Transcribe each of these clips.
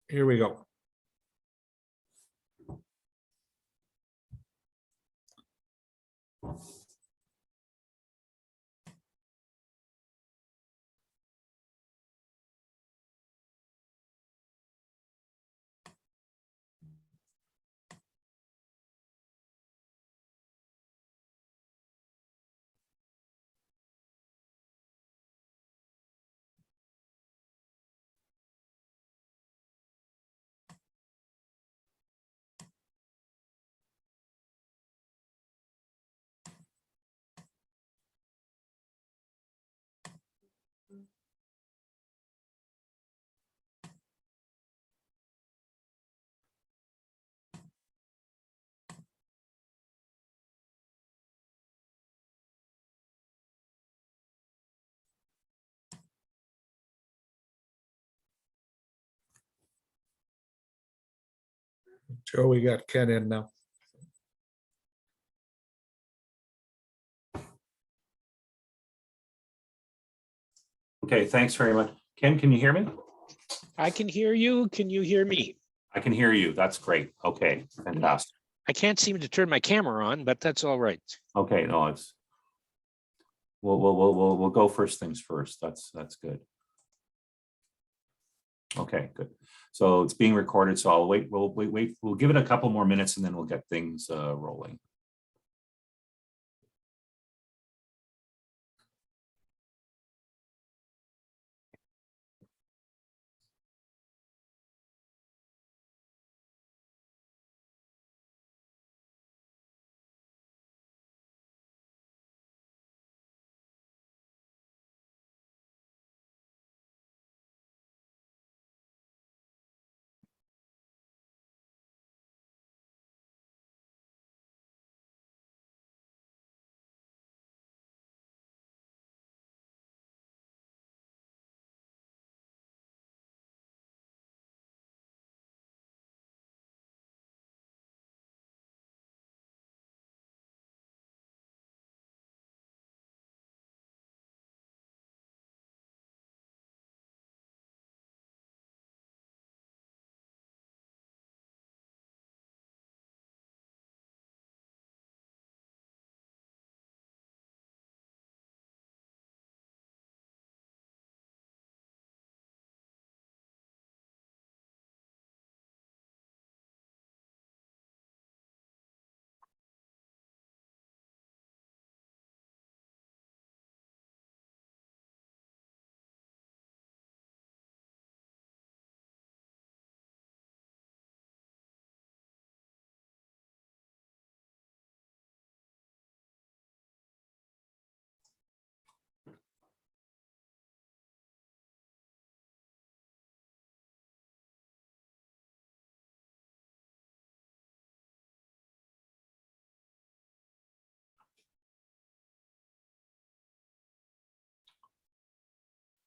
Here we go. Joe, we got Ken in now. Okay, thanks very much. Ken, can you hear me? I can hear you. Can you hear me? I can hear you. That's great. Okay, fantastic. I can't seem to turn my camera on, but that's all right. Okay, no, it's we'll go first things first. That's good. Okay, good. So it's being recorded, so I'll wait. We'll give it a couple more minutes and then we'll get things rolling.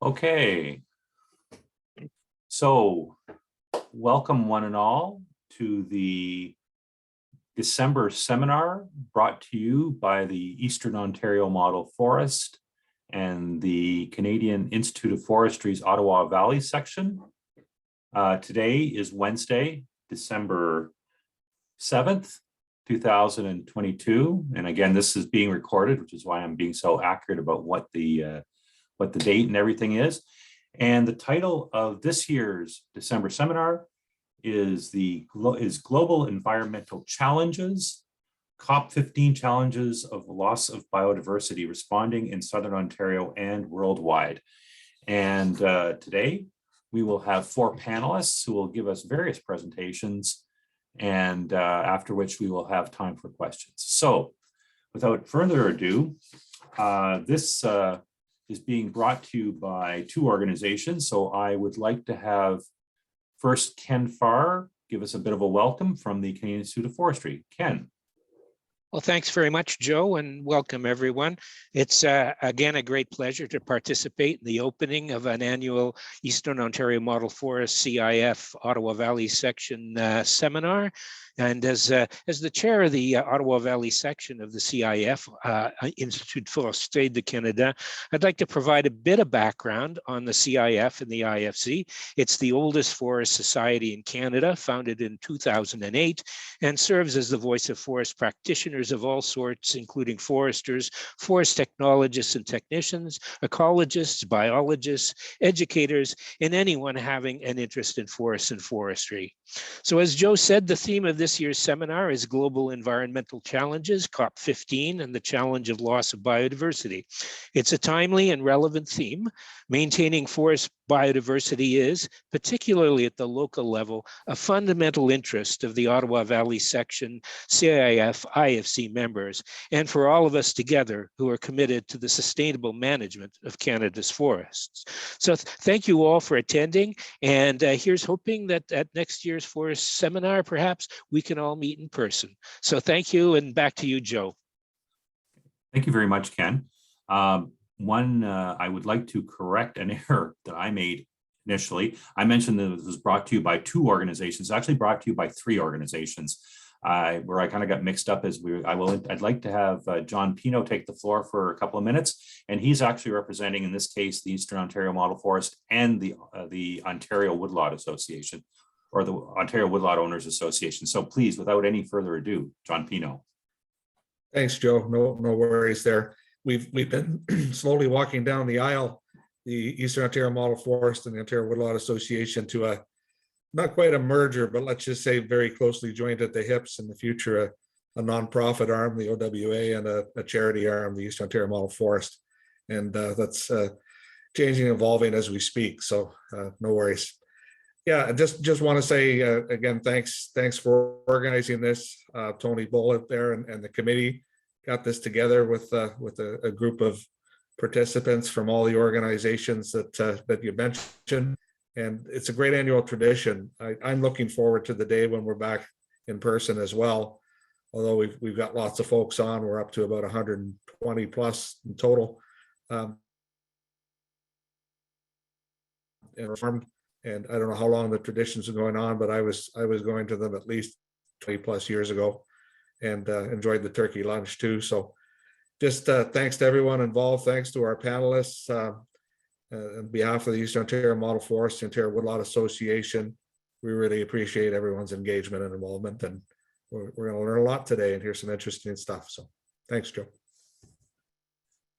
Okay. So welcome one and all to the December seminar brought to you by the Eastern Ontario Model Forest and the Canadian Institute of Forestry's Ottawa Valley section. Today is Wednesday, December 7th, 2022. And again, this is being recorded, which is why I'm being so accurate about what the date and everything is. And the title of this year's December seminar is Global Environmental Challenges, COP15 Challenges of Loss of Biodiversity Responding in Southern Ontario and Worldwide. And today we will have 4 panelists who will give us various presentations, and after which we will have time for questions. So without further ado, this is being brought to you by 2 organizations. So I would like to have first Ken Farr give us a bit of a welcome from the Canadian Institute of Forestry. Ken. Well, thanks very much, Joe, and welcome everyone. It's again a great pleasure to participate in the opening of an annual Eastern Ontario Model Forest CIF Ottawa Valley Section seminar. And as the chair of the Ottawa Valley section of the CIF, Institut Forestry de Canada, I'd like to provide a bit of background on the CIF and the IFC. It's the oldest forest society in Canada, founded in 2008, and serves as the voice of forest practitioners of all sorts, including foresters, forest technologists and technicians, ecologists, biologists, educators, and anyone having an interest in forests and forestry. So as Joe said, the theme of this year's seminar is Global Environmental Challenges, COP15, and the challenge of loss of biodiversity. It's a timely and relevant theme. Maintaining forest biodiversity is, particularly at the local level, a fundamental interest of the Ottawa Valley section, CIF, IFC members, and for all of us together who are committed to the sustainable management of Canada's forests. So thank you all for attending, and here's hoping that at next year's forest seminar, perhaps we can all meet in person. So thank you, and back to you, Joe. Thank you very much, Ken. I would like to correct an error that I made initially. I mentioned that it was brought to you by 2 organizations, actually brought to you by 3 organizations, where I kind of got mixed up. I'd like to have John Pino take the floor for a couple of minutes, and he's actually representing, in this case, the Eastern Ontario Model Forest and the Ontario Woodlot Association, or the Ontario Woodlot Owners Association. So please, without any further ado, John Pino. Thanks, Joe. No worries there. We've been slowly walking down the aisle, the Eastern Ontario Model Forest and the Ontario Woodlot Association, to a not quite a merger, but let's just say very closely joined at the hips. In the future, a nonprofit arm, the OWA, and a charity arm, the Eastern Ontario Model Forest, and that's changing, evolving as we speak. So no worries. Yeah, I just want to say again, thanks for organizing this, Tony Bullitt there and the committee. Got this together with a group of participants from all the organizations that you mentioned, and it's a great annual tradition. I'm looking forward to the day when we're back in person as well. Although we've got lots of folks on, we're up to about 120 plus in total, and I don't know how long the traditions are going on, but I was going to them at least 20 plus years ago, and enjoyed the turkey lunch too. So just thanks to everyone involved. Thanks to our panelists. On behalf of the Eastern Ontario Model Forest, the Ontario Woodlot Association, we really appreciate everyone's engagement and involvement. And we're going to learn a lot today and hear some interesting stuff. So thanks, Joe.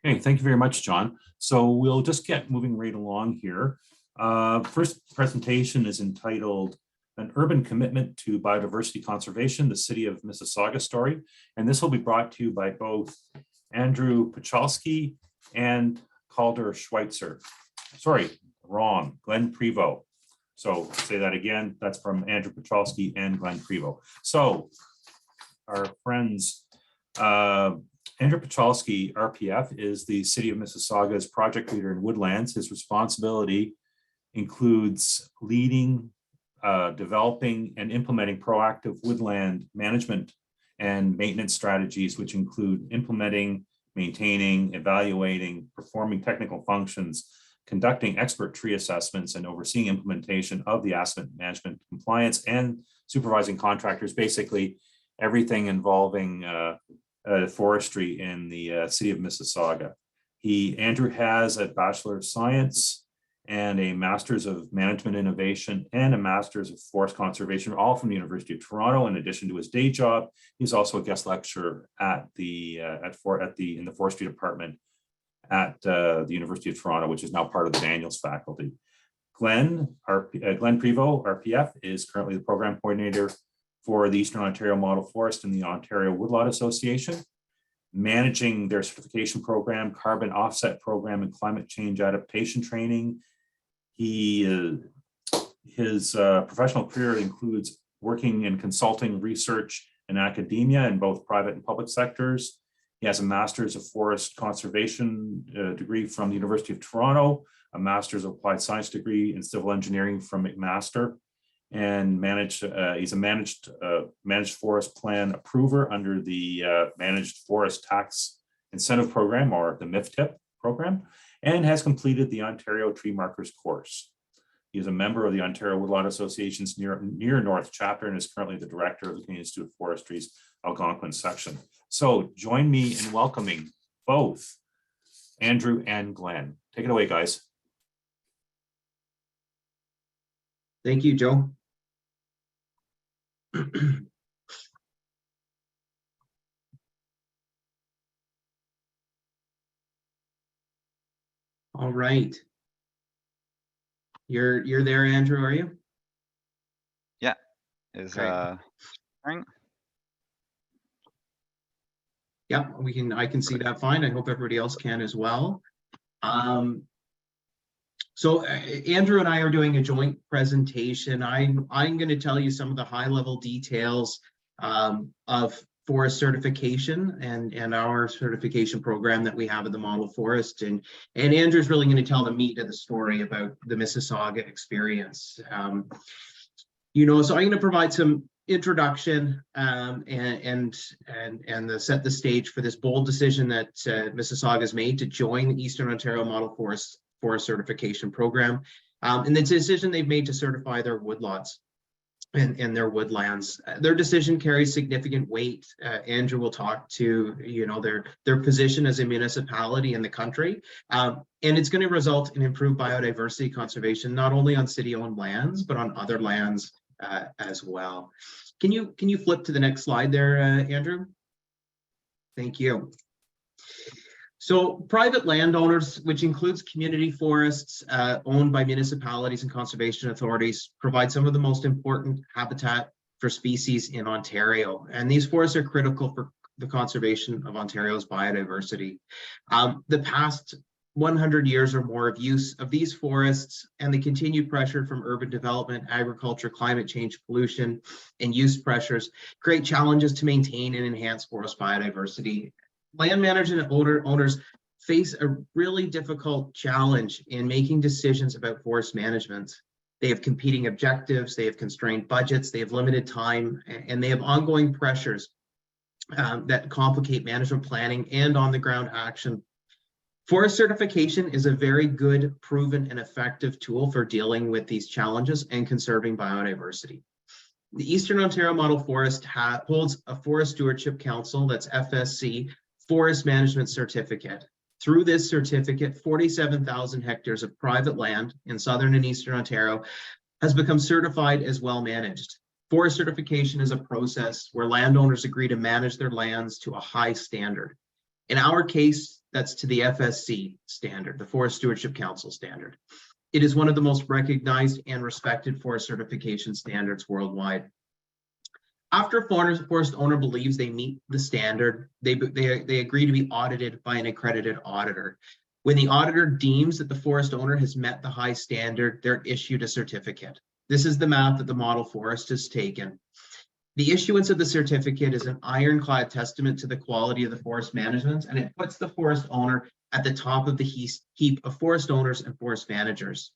Okay, thank you very much, John. So we'll just get moving right along here. First presentation is entitled An Urban Commitment to Biodiversity Conservation, the City of Mississauga Story. And this will be brought to you by both Andrew Pachalski and Calder Schweitzer. Sorry, wrong, Glenn Prevost. So say that again, that's from Andrew Pachalski and Glenn Prevost. So our friends, Andrew Pachalski, RPF, is the City of Mississauga's project leader in woodlands. His responsibility includes leading, developing, and implementing proactive woodland management and maintenance strategies, which include implementing, maintaining, evaluating, performing technical functions, conducting expert tree assessments, and overseeing implementation of the asset management compliance, and supervising contractors, basically everything involving forestry in the City of Mississauga. Andrew has a Bachelor of Science and a Master's of Management Innovation and a Master's of Forest Conservation, all from the University of Toronto. In addition to his day job, he's also a guest lecturer in the Forestry Department at the University of Toronto, which is now part of the Daniels faculty. Glenn Prevost, RPF, is currently the program coordinator for the Eastern Ontario Model Forest and the Ontario Woodlot Association, managing their certification program, carbon offset program, and climate change adaptation training. His professional career includes working in consulting, research, and academia in both private and public sectors. He has a Master's of Forest Conservation degree from the University of Toronto, a Master's of Applied Science degree in Civil Engineering from McMaster, and he's a managed forest plan approver under the Managed Forest Tax Incentive Program, or the MIFTIP program, and has completed the Ontario Tree Markers course. He is a member of the Ontario Woodlot Association's near North chapter and is currently the director of the Canadian Institute of Forestry's Algonquin section. So join me in welcoming both Andrew and Glenn. Take it away, guys. Thank you, Joe. All right. You're there, Andrew, are you? Yeah. Is Great. right? Yeah, I can see that fine. I hope everybody else can as well. So Andrew and I are doing a joint presentation. I'm going to tell you some of the high level details of forest certification and our certification program that we have at the Model Forest. And Andrew's really going to tell the meat of the story about the Mississauga experience. So I'm going to provide some introduction and set the stage for this bold decision that Mississauga has made to join the Eastern Ontario Model Forest Certification Program, and the decision they've made to certify their woodlots and their woodlands. Their decision carries significant weight. Andrew will talk to their position as a municipality in the country, and it's going to result in improved biodiversity conservation not only on city-owned lands but on other lands as well. Can you flip to the next slide there, Andrew? Thank you. So private landowners, which includes community forests owned by municipalities and conservation authorities, provide some of the most important habitat for species in Ontario. And these forests are critical for the conservation of Ontario's biodiversity. The past 100 years or more of use of these forests and the continued pressure from urban development, agriculture, climate change, pollution, and use pressures create challenges to maintain and enhance forest biodiversity. Land management owners face a really difficult challenge in making decisions about forest management. They have competing objectives, they have constrained budgets, they have limited time, and they have ongoing pressures that complicate management planning and on-the-ground action. Forest certification is a very good, proven, and effective tool for dealing with these challenges and conserving biodiversity. The Eastern Ontario Model Forest holds a Forest Stewardship Council, that's FSC, Forest Management Certificate. Through this certificate, 47,000 hectares of private land in Southern and Eastern Ontario has become certified as well managed. Forest certification is a process where landowners agree to manage their lands to a high standard. In our case, that's to the FSC standard, the Forest Stewardship Council standard. It is one of the most recognized and respected forest certification standards worldwide. After a forest owner believes they meet the standard, they agree to be audited by an accredited auditor. When the auditor deems that the forest owner has met the high standard, they're issued a certificate. This is the map that the Model Forest has taken. The issuance of the certificate is an ironclad testament to the quality of the forest management, and it puts the forest owner at the top of the heap of forest owners and forest managers.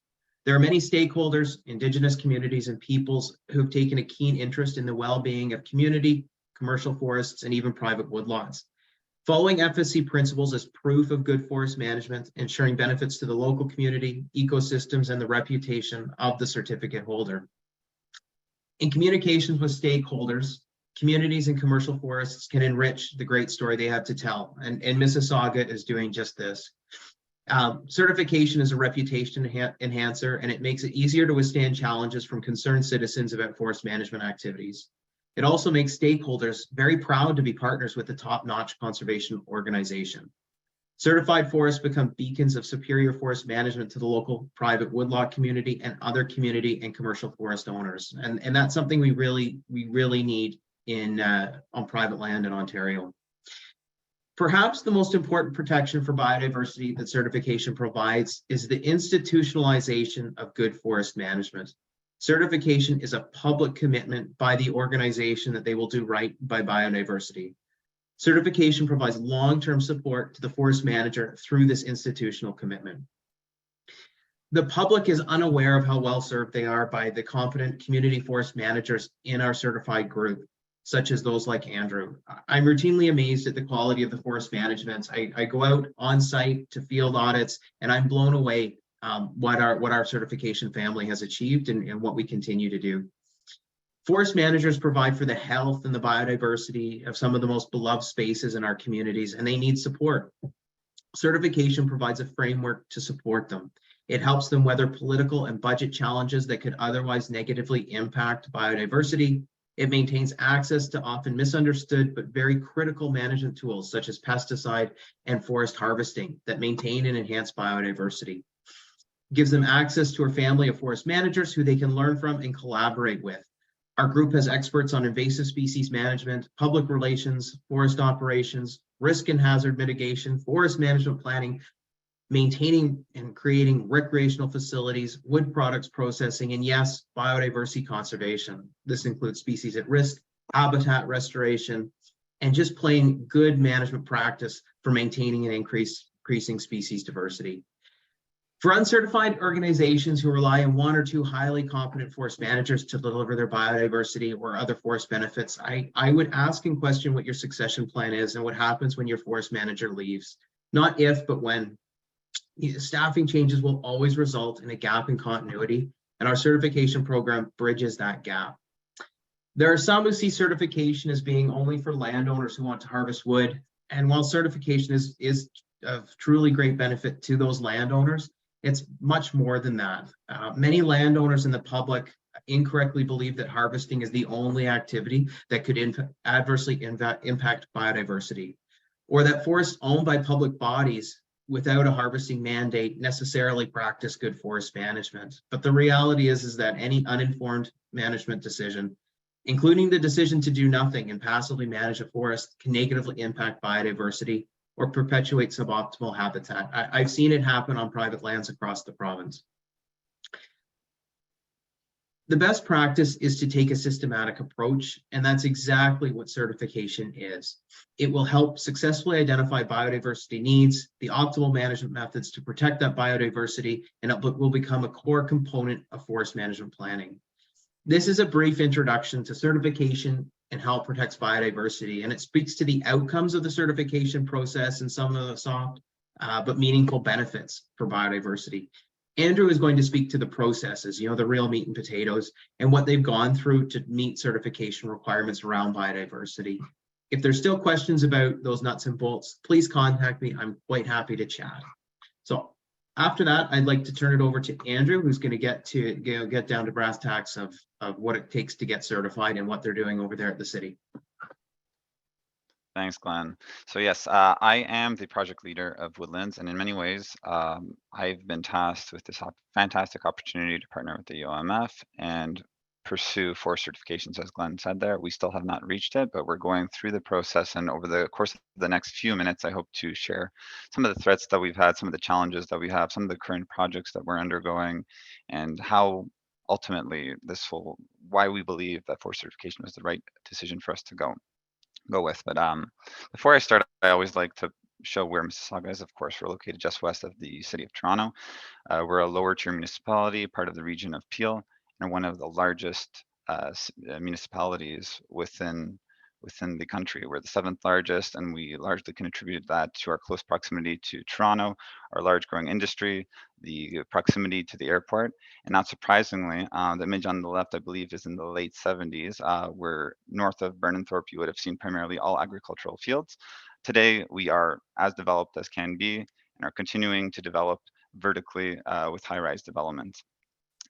There are many stakeholders, Indigenous communities, and peoples who have taken a keen interest in the well-being of community, commercial forests, and even private woodlots. Following FSC principles is proof of good forest management, ensuring benefits to the local community, ecosystems, and the reputation of the certificate holder. In communications with stakeholders, communities and commercial forests can enrich the great story they have to tell, and Mississauga is doing just this. Certification is a reputation enhancer, and it makes it easier to withstand challenges from concerned citizens about forest management activities. It also makes stakeholders very proud to be partners with a top-notch conservation organization. Certified forests become beacons of superior forest management to the local private woodlot community and other community and commercial forest owners. And that's something we really need on private land in Ontario. Perhaps the most important protection for biodiversity that certification provides is the institutionalization of good forest management. Certification is a public commitment by the organization that they will do right by biodiversity. Certification provides long-term support to the forest manager through this institutional commitment. The public is unaware of how well served they are by the competent community forest managers in our certified group, such as those like Andrew. I'm routinely amazed at the quality of the forest management. I go out on site to field audits, and I'm blown away what our certification family has achieved and what we continue to do. Forest managers provide for the health and the biodiversity of some of the most beloved spaces in our communities, and they need support. Certification provides a framework to support them. It helps them weather political and budget challenges that could otherwise negatively impact biodiversity. It maintains access to often misunderstood but very critical management tools such as pesticide and forest harvesting that maintain and enhance biodiversity. It gives them access to a family of forest managers who they can learn from and collaborate with. Our group has experts on invasive species management, public relations, forest operations, risk and hazard mitigation, forest management planning, maintaining and creating recreational facilities, wood products processing, and yes, biodiversity conservation. This includes species at risk, habitat restoration, and just plain good management practice for maintaining and increasing species diversity. For uncertified organizations who rely on one or two highly competent forest managers to deliver their biodiversity or other forest benefits, I would ask and question what your succession plan is and what happens when your forest manager leaves. Not if, but when. Staffing changes will always result in a gap in continuity, and our certification program bridges that gap. There are some who see certification as being only for landowners who want to harvest wood, and while certification is of truly great benefit to those landowners, it's much more than that. Many landowners in the public incorrectly believe that harvesting is the only activity that could adversely impact biodiversity, or that forests owned by public bodies without a harvesting mandate necessarily practice good forest management. But the reality is that any uninformed management decision, including the decision to do nothing and passively manage a forest, can negatively impact biodiversity or perpetuate suboptimal habitat. I've seen it happen on private lands across the province. The best practice is to take a systematic approach, and that's exactly what certification is. It will help successfully identify biodiversity needs, the optimal management methods to protect that biodiversity, and it will become a core component of forest management planning. This is a brief introduction to certification and how it protects biodiversity, and it speaks to the outcomes of the certification process and some of the soft but meaningful benefits for biodiversity. Andrew is going to speak to the processes, the real meat and potatoes, and what they've gone through to meet certification requirements around biodiversity. If there's still questions about those nuts and bolts, please contact me. I'm quite happy to chat. So after that, I'd like to turn it over to Andrew, who's going to get down to brass tacks of what it takes to get certified and what they're doing over there at the city. Thanks, Glenn. So yes, I am the project leader of Woodlands, and in many ways, I've been tasked with this fantastic opportunity to partner with the OMF and pursue forest certifications, as Glenn said there. We still have not reached it, but we're going through the process, and over the course of the next few minutes, I hope to share some of the threats that we've had, some of the challenges that we have, some of the current projects that we're undergoing, and how ultimately why we believe that forest certification was the right decision for us to go with. But before I start, I always like to show where Mississauga is. Of course, we're located just west of the city of Toronto. We're a lower tier municipality, part of the region of Peel, and one of the largest municipalities within the country. We're the 7th largest, and we largely can attribute that to our close proximity to Toronto, our large growing industry, the proximity to the airport, and not surprisingly, the image on the left, I believe, is in the late 70s. We're north of Burnenthorpe. You would have seen primarily all agricultural fields. Today, we are as developed as can be and are continuing to develop vertically with high-rise development.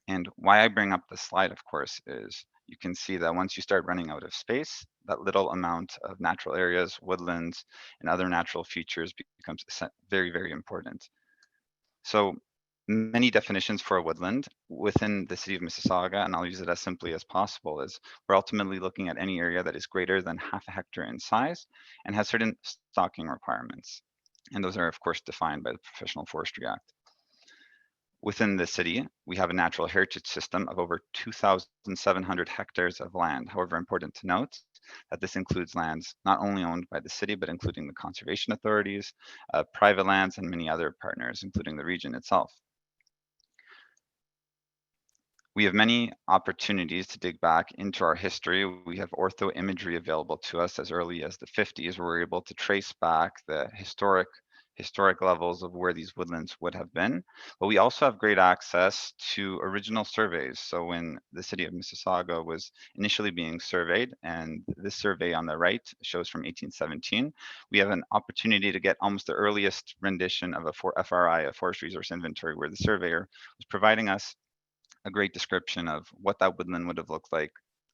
And why I bring up this slide, of course, is you can see that once you start running out of space, that little amount of natural areas, woodlands, and other natural features becomes very, very important. So many definitions for a woodland within the city of Mississauga, and I'll use it as simply as possible, is we're ultimately looking at any area that is greater than half a hectare in size and has certain stocking requirements. And those are, of course, defined by the Professional Forestry Act. Within the city, we have a natural heritage system of over 2,700 hectares of land. However, important to note that this includes lands not only owned by the city, but including the conservation authorities, private lands, and many other partners, including the region itself. We have many opportunities to dig back into our history. We have ortho imagery available to us as early as the 50s, where we're able to trace back the historic historic levels of where these woodlands would have been. But we also have great access to original surveys. So when the city of Mississauga was initially being surveyed, and this survey on the right shows from 1817, we have an opportunity to get almost the earliest rendition of a FRI, a forest resource inventory, where the surveyor was providing us a great description of what that woodland would have looked like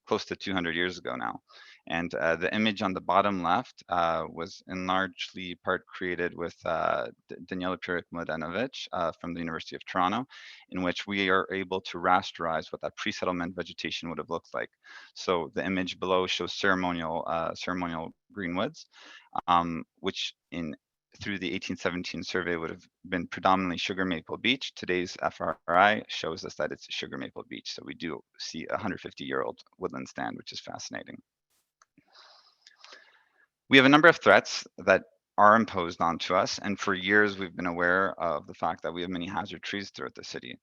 close to 200 years ago now. And the image on the bottom left was in largely part created with Daniela Pirik-Mladenovic from the University of Toronto, in which we are able to rasterize what that pre-settlement vegetation would have looked like. So the image below shows ceremonial greenwoods, which through the 1817 survey would have been predominantly sugar maple beech. Today's FRI shows us that it's sugar maple beech. So we do see a 150-year-old woodland stand, which is fascinating. We have a number of threats that are imposed onto us. And for years, we've been aware of the fact that we have many hazard trees throughout the city.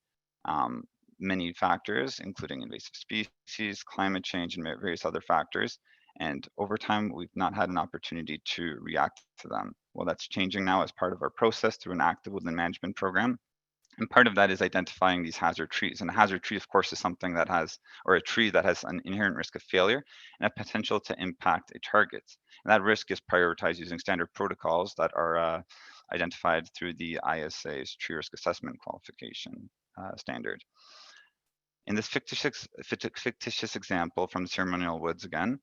Many factors, including invasive species, climate change, and various other factors. And over time, we've not had an opportunity to react to them. Well, that's changing now as part of our process through an active woodland management program. And part of that is identifying these hazard trees. And a hazard tree, of course, is something that has, or a tree that has an inherent risk of failure and a potential to impact a target. And that risk is prioritized using standard protocols that are identified through the ISA's tree risk assessment qualification standard. In this fictitious example from the ceremonial woods again,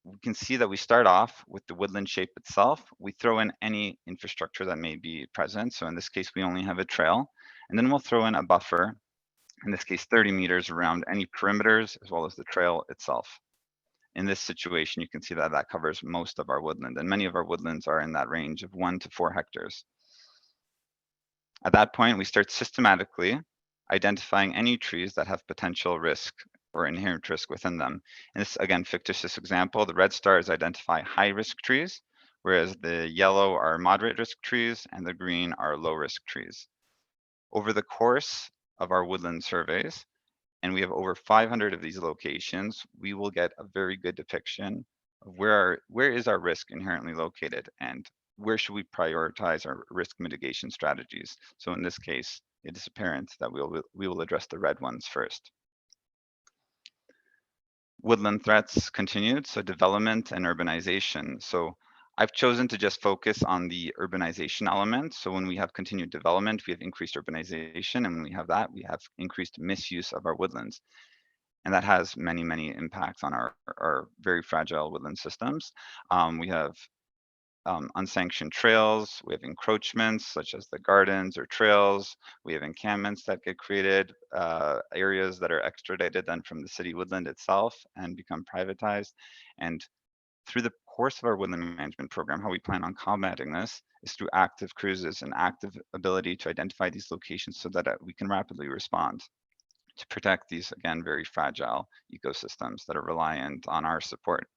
we can see that we start off with the woodland shape itself. We throw in any infrastructure that may be present. So in this case, we only have a trail, and then we'll throw in a buffer, in this case, 30 meters around any perimeters, as well as the trail itself. In this situation, you can see that that covers most of our woodland, and many of our woodlands are in that range of 1 to 4 hectares. At that point, we start systematically identifying any trees that have potential risk or inherent risk within them. In this, again, fictitious example, the red stars identify high-risk trees, whereas the yellow are moderate-risk trees and the green are low-risk trees. Over the course of our woodland surveys, and we have over 500 of these locations, we will get a very good depiction of where is our risk inherently located and where should we prioritize our risk mitigation strategies. So in this case, it is apparent that we will address the red ones first. Woodland threats continued, so development and urbanization. So I've chosen to just focus on the urbanization element. So when we have continued development, we have increased urbanization, and when we have that, we have increased misuse of our woodlands. And that has many, many impacts on our very fragile woodland systems. We have unsanctioned trails, we have encroachments such as the gardens or trails, we have encampments that get created, areas that are extradited then from the city woodland itself and become privatized. And through the course of our woodland management program, how we plan on combating this is through active cruises and active ability to identify these locations so that we can rapidly respond to protect these, again, very fragile ecosystems that are reliant on our support.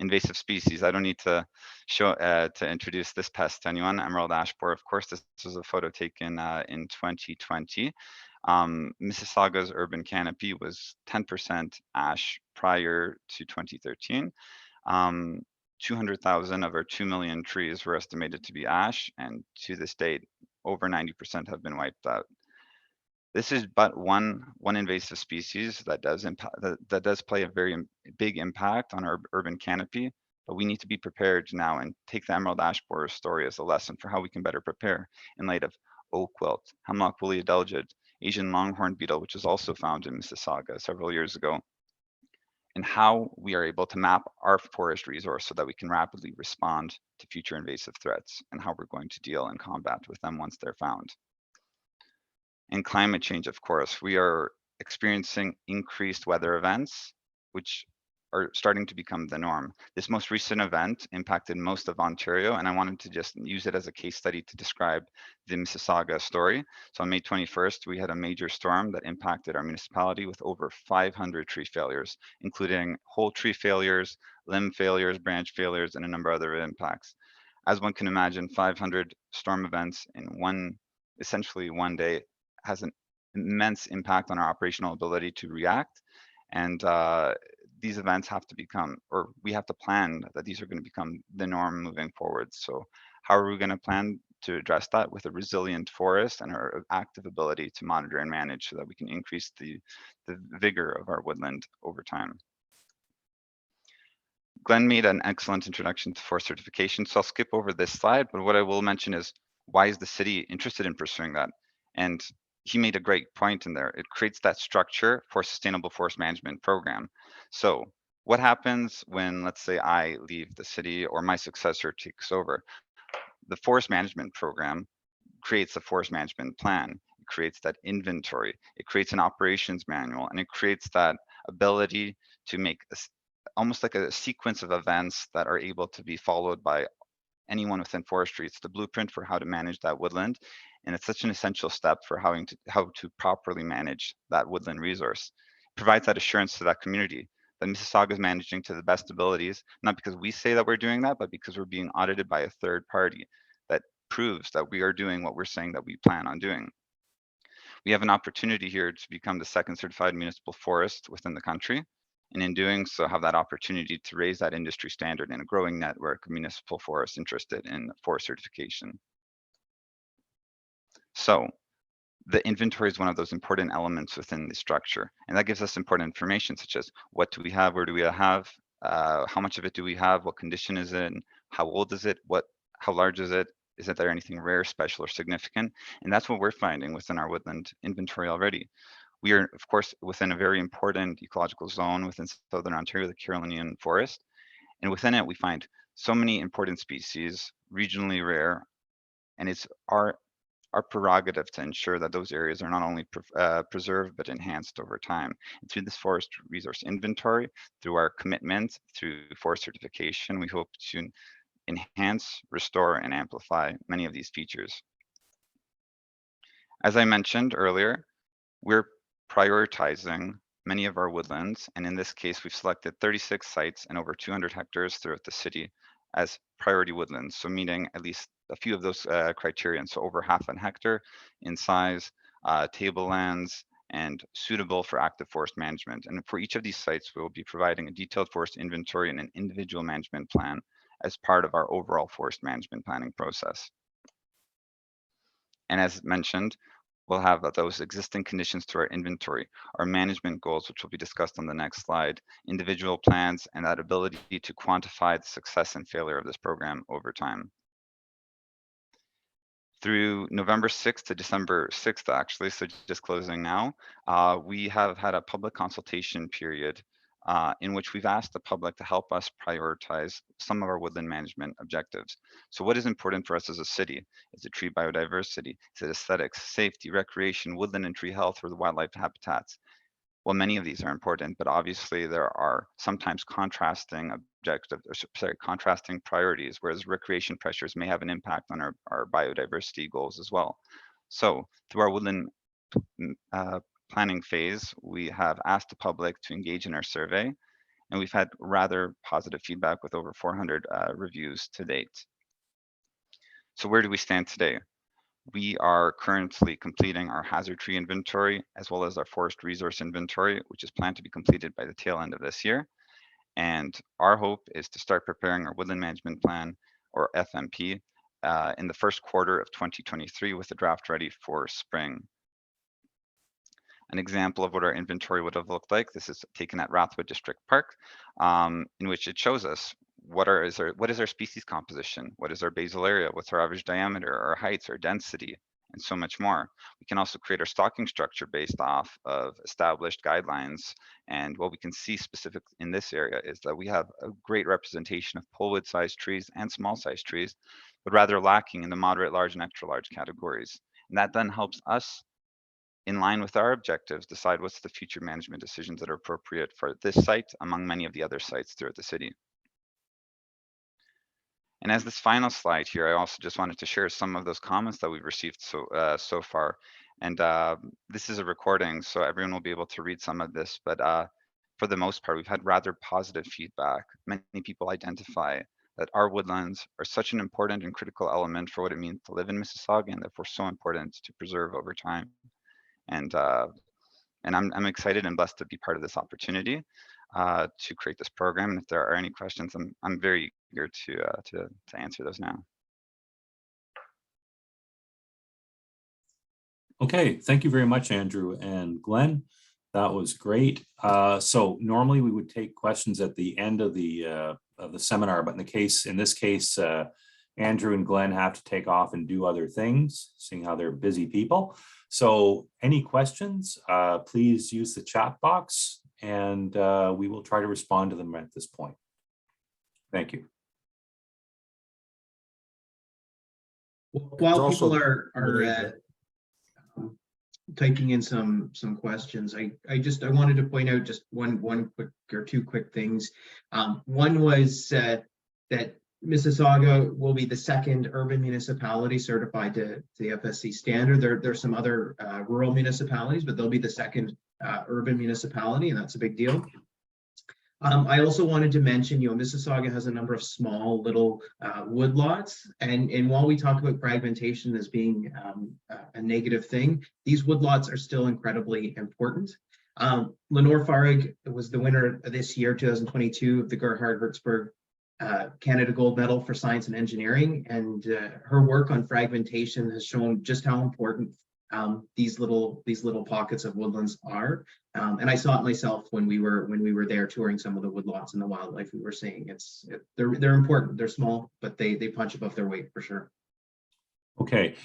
Invasive species. I don't need to show to introduce this pest to anyone. Emerald ash borer. Of course, this was a photo taken in 2020. Mississauga's urban canopy was 10% ash prior to 2013. 200,000 of our 2 million trees were estimated to be ash, and to this date, over 90% have been wiped out. This is but one invasive species that does play a very big impact on our urban canopy, but we need to be prepared now and take the emerald ash borer story as a lesson for how we can better prepare in light of oak wilt, hemlock woolly adelgid, Asian longhorn beetle, which is also found in Mississauga several years ago, and how we are able to map our forest resource so that we can rapidly respond to future invasive threats and how we're going to deal and combat with them once they're found. And climate change, of course, we are experiencing increased weather events, which are starting to become the norm. This most recent event impacted most of Ontario, and I wanted to just use it as a case study to describe the Mississauga story. So on May 21st, we had a major storm that impacted our municipality with over 500 tree failures, including whole tree failures, limb failures, branch failures, and a number of other impacts. As one can imagine, 500 storm events in essentially one day has an immense impact on our operational ability to react. And these events have to become, or we have to plan that these are going to become the norm moving forward. So How are we going to plan to address that? With a resilient forest and our active ability to monitor and manage so that we can increase the vigor of our woodland over time. Glenn made an excellent introduction to forest certification, so I'll skip over this slide, but what I will mention is, why is the city interested in pursuing that? And he made a great point in there. It creates that structure for sustainable forest management program. So what happens when, let's say, I leave the city or my successor takes over? The forest management program creates a forest management plan. It creates that inventory. It creates an operations manual, and it creates that ability to make almost like a sequence of events that are able to be followed by anyone within forestry. It's the blueprint for how to manage that woodland, and it's such an essential step for how to properly manage that woodland resource. It provides that assurance to that community that Mississauga is managing to the best abilities, not because we say that we're doing that, but because we're being audited by a third party that proves that we are doing what we're saying that we plan on doing. We have an opportunity here to become the second certified municipal forest within the country, and in doing so have that opportunity to raise that industry standard in a growing network of municipal forests interested in forest certification. So the inventory is one of those important elements within the structure, and that gives us important information such as what do we have, where do we have, how much of it do we have, what condition is it, and how old is it, how large is there anything rare, special, or significant? And that's what we're finding within our woodland inventory already. We are, of course, within a very important ecological zone within Southern Ontario, the Carolinian Forest. And within it, we find so many important species, regionally rare, and it's our prerogative to ensure that those areas are not only preserved, but enhanced over time. And through this forest resource inventory, through our commitment, through forest certification, we hope to enhance, restore, and amplify many of these features. As I mentioned earlier, we're prioritizing many of our woodlands, and in this case, we've selected 36 sites and over 200 hectares throughout the city as priority woodlands, so meeting at least a few of those criteria, so over half an hectare in size, tablelands, and suitable for active forest management. And for each of these sites, we will be providing a detailed forest inventory and an individual management plan as part of our overall forest management planning process. And as mentioned, we'll have those existing conditions to our inventory, our management goals, which will be discussed on the next slide, individual plans, and that ability to quantify the success and failure of this program over time. Through November 6th to December 6th, actually, so just closing now, we have had a public consultation period in which we've asked the public to help us prioritize some of our woodland management objectives. So what is important for us as a city? Is it tree biodiversity? Is it aesthetics, safety, recreation, woodland and tree health, or the wildlife habitats? Well, many of these are important, but obviously there are sometimes contrasting objectives, or contrasting priorities, whereas recreation pressures may have an impact on our biodiversity goals as well. So through our woodland planning phase, we have asked the public to engage in our survey, and we've had rather positive feedback with over 400 reviews to date. So where do we stand today? We are currently completing our hazard tree inventory as well as our forest resource inventory, which is planned to be completed by the tail end of this year. And our hope is to start preparing our woodland management plan, or FMP, in the first quarter of 2023 with the draft ready for spring. An example of what our inventory would have looked like, this is taken at Rathwood District Park, in which it shows us what is our species composition, what is our basal area, what's our average diameter, our heights, our density, and so much more. We can also create our stocking structure based off of established guidelines. And what we can see specific in this area is that we have a great representation of polewood sized trees and small sized trees, but rather lacking in the moderate, large, and extra large categories. And that then helps us, in line with our objectives, decide what's the future management decisions that are appropriate for this site among many of the other sites throughout the city. And as this final slide here, I also just wanted to share some of those comments that we've received so far. And this is a recording, so everyone will be able to read some of this, but for the most part, we've had rather positive feedback. Many people identify that our woodlands are such an important and critical element for what it means to live in Mississauga, and therefore so important to preserve over time. And I'm excited and blessed to be part of this opportunity to create this program. And if there are any questions, I'm very eager to answer those now. Okay, thank you very much, Andrew and Glenn. That was great. So normally we would take questions at the end of the seminar, but in this case, Andrew and Glenn have to take off and do other things, seeing how they're busy people. So any questions, please use the chat box and we will try to respond to them at this point. Thank you. While There's people also- are typing in some questions, I wanted to point out just one quick or two quick things. One was that Mississauga will be the second urban municipality certified to the FSC standard. There's some other rural municipalities, but they'll be the second urban municipality, and that's a big deal. I also wanted to mention, Mississauga has a number of small little woodlots, and while we talk about fragmentation as being a negative thing, these woodlots are still incredibly important. Lenore Farrig was the winner this year, 2022, of the Gerhard Hertzberg Canada Gold Medal for Science and Engineering, and her work on fragmentation has shown just how important these little pockets of woodlands are. And I saw it myself when we were there touring some of the woodlots and the wildlife we were seeing. They're important. They're small, but they punch above their weight for sure. Okay,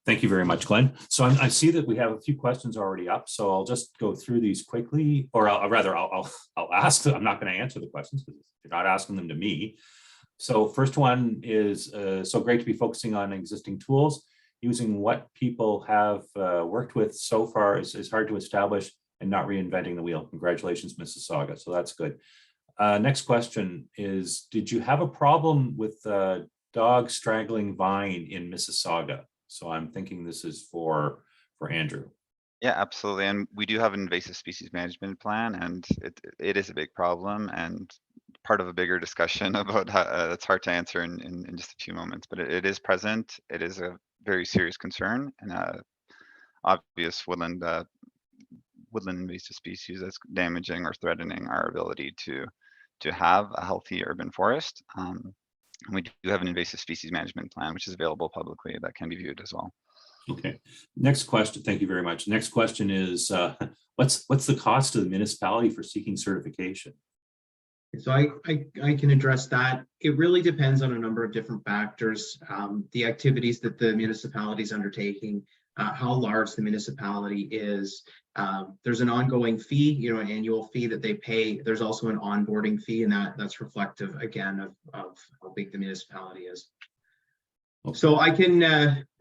thank you very much, Glenn. So I see that we have a few questions already up, so I'll just go through these quickly, or I'll ask them. I'm not going to answer the questions because you're not asking them to me. So first one is, so great to be focusing on existing tools. Using what people have worked with so far is hard to establish and not reinventing the wheel. Congratulations, Mississauga. So that's good. Next question is, did you have a problem with dog straggling vine in Mississauga? So I'm thinking this is for Andrew. Yeah, absolutely. And we do have an invasive species management plan, and it is a big problem and part of a bigger discussion about how it's hard to answer in just a few moments, but it is present. It is a very serious concern and obvious woodland invasive species that's damaging or threatening our ability to have a healthy urban forest. And we do have an invasive species management plan, which is available publicly, that can be viewed as well. Okay, next question. Thank you very much. Next question is, what's the cost to the municipality for seeking certification? So I can address that. It really depends on a number of different factors. The activities that the municipality is undertaking, how large the municipality is. There's an ongoing fee, an annual fee that they pay. There's also an onboarding fee, and that's reflective again of how big the municipality is. Okay. So I can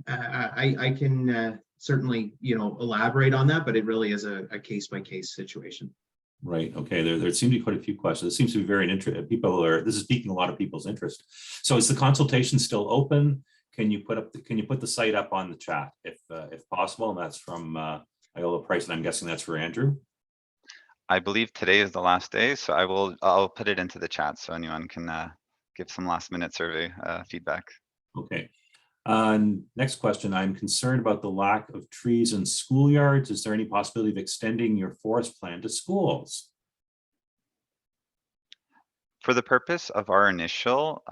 certainly elaborate on that, but it really is a case-by-case situation. Right. Okay. There seem to be quite a few questions. It seems to be very interesting. This is piquing a lot of people's interest. So is the consultation still open? Can you put the site up on the chat if possible? And that's from Iola Price, and I'm guessing that's for Andrew. I believe today is the last day, so I'll put it into the chat so anyone can give some last minute survey feedback. Okay. Next question. I'm concerned about the lack of trees in schoolyards. Is there any possibility of extending your forest plan to schools? For the purpose of our initial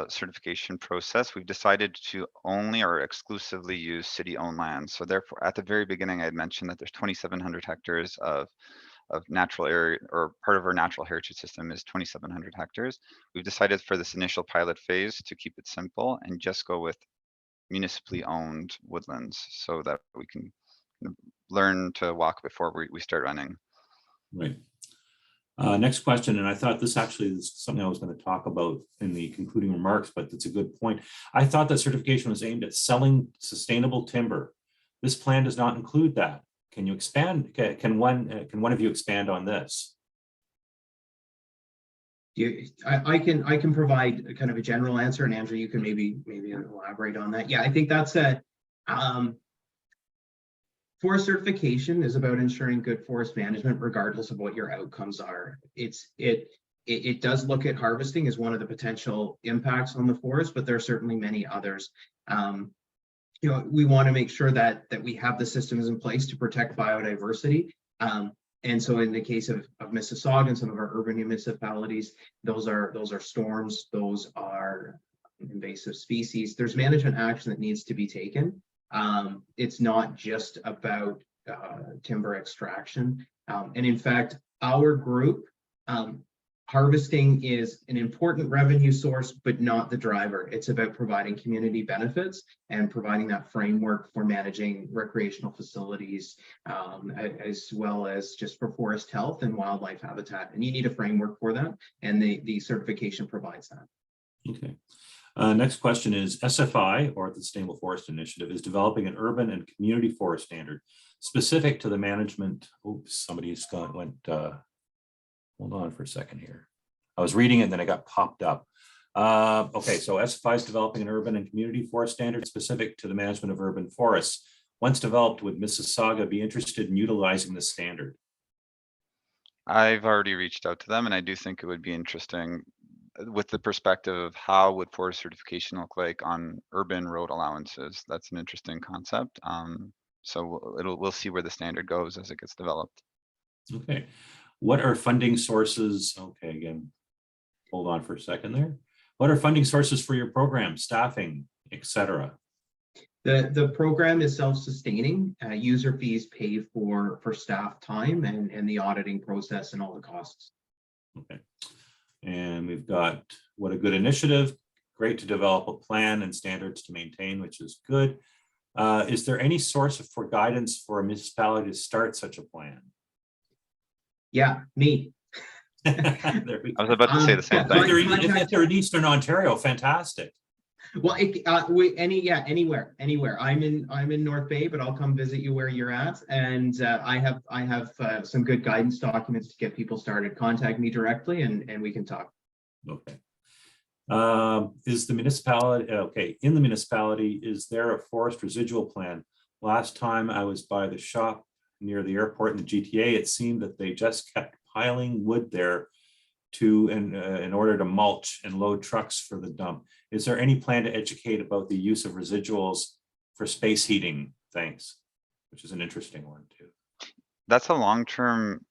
certification process, we've decided to only or exclusively use city-owned land. So therefore, at the very beginning, I had mentioned that there's 2,700 hectares of natural area, or part of our natural heritage system is 2,700 hectares. We've decided for this initial pilot phase to keep it simple and just go with municipally owned woodlands so that we can learn to walk before we start running. Right. Next question, and I thought this actually is something I was going to talk about in the concluding remarks, but it's a good point. I thought that certification was aimed at selling sustainable timber. This plan does not include that. Can you expand? Can one of you expand on this? I can provide kind of a general answer, and Andrew, you can maybe elaborate on that. Yeah, I think that's forest certification is about ensuring good forest management, regardless of what your outcomes are. It does look at harvesting as one of the potential impacts on the forest, but there are certainly many others. We want to make sure that we have the systems in place to protect biodiversity. And so in the case of Mississauga and some of our urban municipalities, those are storms, those are invasive species. There's management action that needs to be taken. It's not just about timber extraction. And in fact, our group, harvesting is an important revenue source, but not the driver. It's about providing community benefits and providing that framework for managing recreational facilities, as well as just for forest health and wildlife habitat. And you need a framework for that, and the certification provides that. Okay. Next question is SFI, or the Sustainable Forest Initiative, is developing an urban and community forest standard specific to the management. Oops, somebody's went. Hold on for a second here. I was reading it and then it got popped up. Okay, so SFI is developing an urban and community forest standard specific to the management of urban forests. Once developed, would Mississauga be interested in utilizing the standard? I've already reached out to them, and I do think it would be interesting with the perspective of how would forest certification look like on urban road allowances. That's an interesting concept. So we'll see where the standard goes as it gets developed. Okay. What are funding sources? Okay, again, hold on for a second there. What are funding sources for your program, staffing, etc.? The program is self-sustaining. User fees pay for staff time and the auditing process and all the costs. Okay. And we've got what a good initiative. Great to develop a plan and standards to maintain, which is good. Is there any source for guidance for a municipality to start such a plan? Yeah, me. There we I go. was about to say the same thing. If they're in Eastern Ontario, fantastic. Well, anywhere. I'm in North Bay, but I'll come visit you where you're at, and I have some good guidance documents to get people started. Contact me directly, and we can talk. Okay. Is the municipality okay? In the municipality, is there a forest residual plan? Last time I was by the shop near the airport in the GTA, it seemed that they just kept piling wood there in order to mulch and load trucks for the dump. Is there any plan to educate about the use of residuals for space heating? Thanks, which is an interesting one too. That's a long-term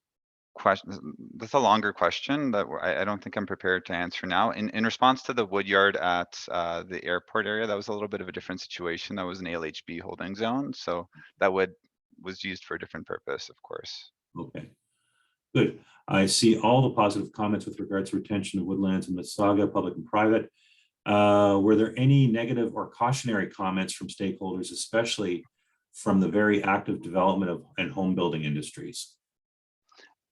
question. That's a longer question that I don't think I'm prepared to answer now. In response to the wood yard at the airport area, that was a little bit of a different situation. That was an ALHB holding zone, so that wood was used for a different purpose, of course. Okay, good. I see all the positive comments with regards to retention of woodlands in Mississauga, public and private. Were there any negative or cautionary comments from stakeholders, especially from the very active development of and home building industries?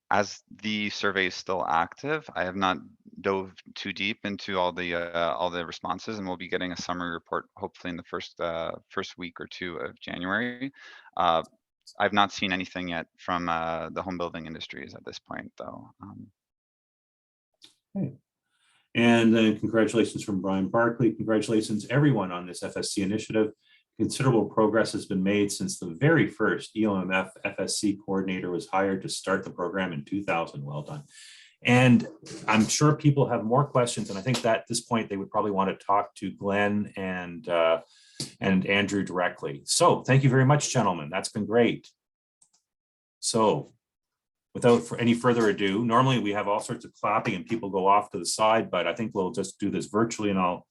As the survey is still active, I have not dove too deep into all the responses, and we'll be getting a summary report hopefully in the first week or two of January. I've not seen anything yet from the home building industries at this point, though. Okay. And then congratulations from Brian Barkley. Congratulations everyone on this FSC initiative. Considerable progress has been made since the very first EOMF FSC coordinator was hired to start the program in 2000. Well done. And I'm sure people have more questions. And I think that at this point, they would probably want to talk to Glenn and Andrew directly. So thank you very much, gentlemen. That's been great. So without any further ado, normally we have all sorts of clapping and people go off to the side, but I think we'll just do this virtually, and I'll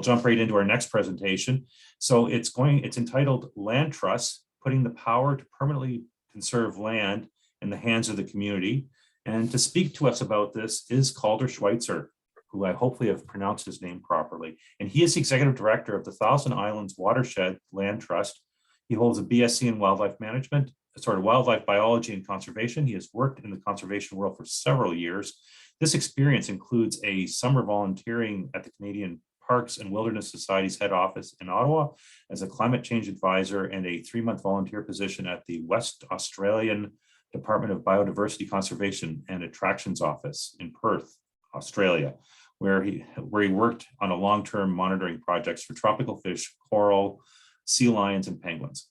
jump right into our next presentation. So it's entitled Land Trusts, Putting the Power to Permanently Conserve Land in the Hands of the Community. And to speak to us about this is Calder Schweitzer, who I hopefully have pronounced his name properly. And he is the executive director of the Thousand Islands Watershed Land Trust. He holds a BSc in wildlife management, wildlife biology and conservation. He has worked in the conservation world for several years. This experience includes a summer volunteering at the Canadian Parks and Wilderness Society's head office in Ottawa as a climate change advisor, and a 3-month volunteer position at the West Australian Department of Biodiversity Conservation and Attractions Office in Perth, Australia, where he worked on a long-term monitoring projects for tropical fish, coral, sea lions, and penguins.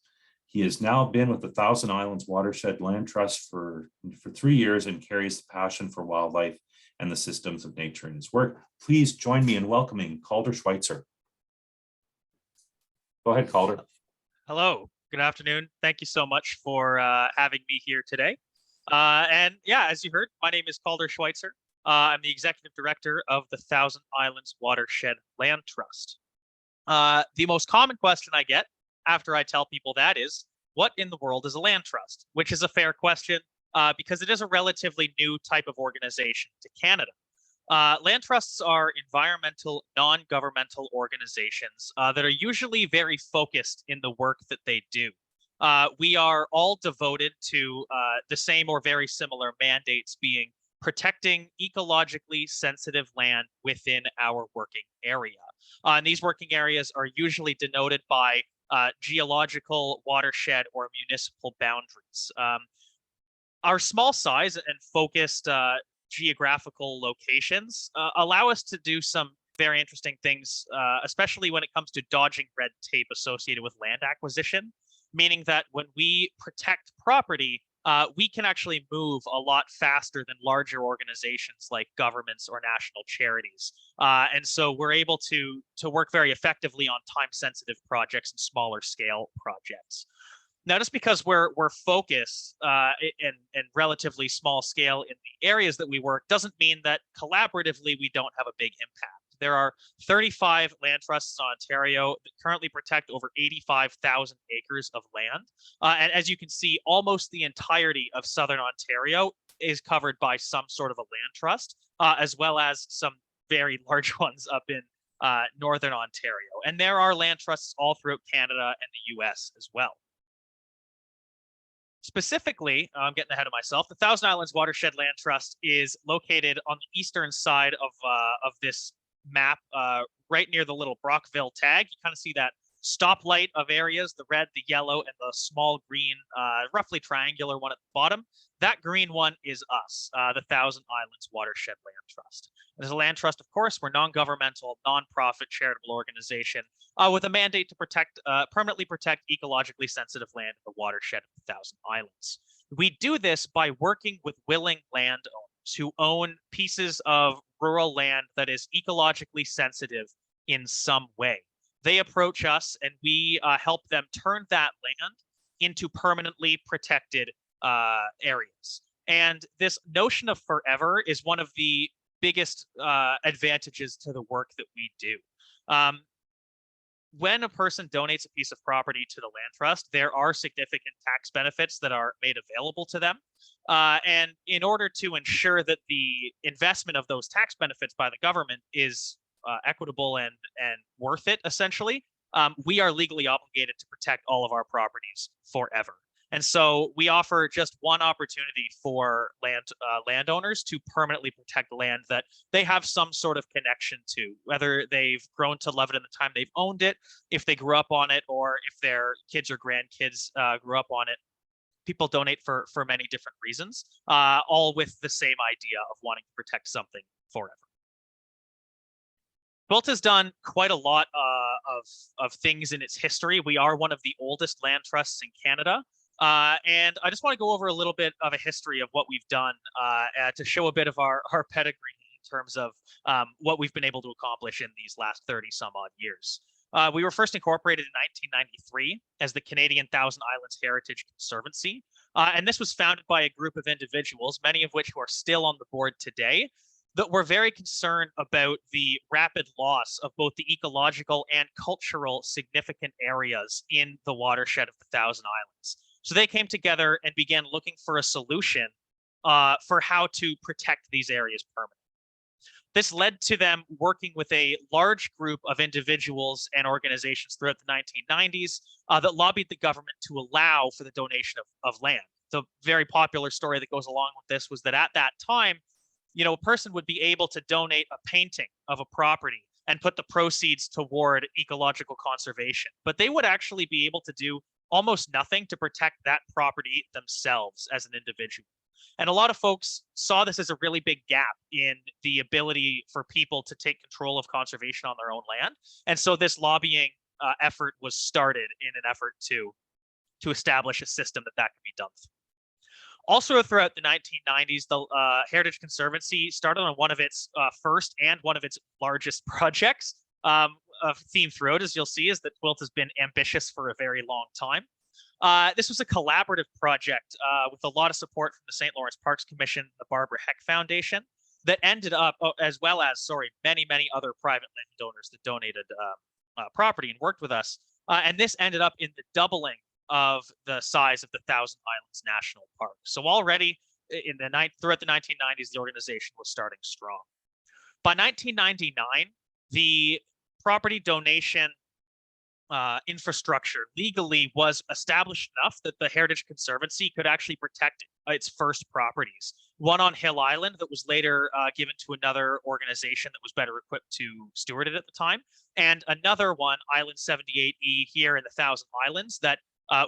He has now been with the Thousand Islands Watershed Land Trust for 3 years and carries the passion for wildlife and the systems of nature in his work. Please join me in welcoming Calder Schweitzer. Go ahead, Calder. Hello, good afternoon. Thank you so much for having me here today. And yeah, as you heard, my name is Calder Schweitzer. I'm the executive director of the Thousand Islands Watershed Land Trust. The most common question I get after I tell people that is, what in the world is a land trust? Which is a fair question because it is a relatively new type of organization to Canada. Land trusts are environmental, non-governmental organizations that are usually very focused in the work that they do. We are all devoted to the same or very similar mandates, being protecting ecologically sensitive land within our working area. And these working areas are usually denoted by geological, watershed, or municipal boundaries. Our small size and focused geographical locations allow us to do some very interesting things, especially when it comes to dodging red tape associated with land acquisition, meaning that when we protect property, we can actually move a lot faster than larger organizations like governments or national charities. And so we're able to work very effectively on time-sensitive projects and smaller scale projects. Now, just because we're focused and relatively small scale in the areas that we work doesn't mean that collaboratively we don't have a big impact. There are 35 land trusts in Ontario that currently protect over 85,000 acres of land. And as you can see, almost the entirety of Southern Ontario is covered by some sort of a land trust, as well as some very large ones up in Northern Ontario. And there are land trusts all throughout Canada and the US as well. Specifically, I'm getting ahead of myself, the Thousand Islands Watershed Land Trust is located on the eastern side of this map, right near the little Brockville tag. You kind of see that stoplight of areas, the red, the yellow, and the small green, roughly triangular one at the bottom. That green one is us, the Thousand Islands Watershed Land Trust. As a land trust, of course, we're non-governmental, non-profit charitable organization with a mandate to permanently protect ecologically sensitive land in the watershed of the Thousand Islands. We do this by working with willing landowners who own pieces of rural land that is ecologically sensitive in some way. They approach us and we help them turn that land into permanently protected areas. And this notion of forever is one of the biggest advantages to the work that we do. When a person donates a piece of property to the land trust, there are significant tax benefits that are made available to them. And in order to ensure that the investment of those tax benefits by the government is equitable and worth it, essentially, we are legally obligated to protect all of our properties forever. And so we offer just one opportunity for landowners to permanently protect land that they have some sort of connection to, whether they've grown to love it in the time they've owned it, if they grew up on it, or if their kids or grandkids grew up on it. People donate for many different reasons, all with the same idea of wanting to protect something forever. Quilt has done quite a lot of things in its history. We are one of the oldest land trusts in Canada. And I just want to go over a little bit of a history of what we've done to show a bit of our pedigree in terms of what we've been able to accomplish in these last 30-some odd years. We were first incorporated in 1993 as the Canadian Thousand Islands Heritage Conservancy. And this was founded by a group of individuals, many of which who are still on the board today, that were very concerned about the rapid loss of both the ecological and cultural significant areas in the watershed of the Thousand Islands. So they came together and began looking for a solution for how to protect these areas permanently. This led to them working with a large group of individuals and organizations throughout the 1990s that lobbied the government to allow for the donation of land. The very popular story that goes along with this was that at that time, a person would be able to donate a painting of a property and put the proceeds toward ecological conservation, but they would actually be able to do almost nothing to protect that property themselves as an individual. And a lot of folks saw this as a really big gap in the ability for people to take control of conservation on their own land. And so this lobbying effort was started in an effort to establish a system that could be done through. Also throughout the 1990s, the Heritage Conservancy started on one of its first and one of its largest projects. A theme throughout, as you'll see, is that Quilt has been ambitious for a very long time. This was a collaborative project with a lot of support from the St. Lawrence Parks Commission, the Barbara Heck Foundation, that ended up, as well as, many other private landowners that donated property and worked with us, And this ended up in the doubling of the size of the Thousand Islands National Park. So already throughout the 1990s, the organization was starting strong. By 1999, the property donation infrastructure legally was established enough that the Heritage Conservancy could actually protect its first properties. One on Hill Island that was later given to another organization that was better equipped to steward it at the time, and another one, Island 78E, here in the Thousand Islands, that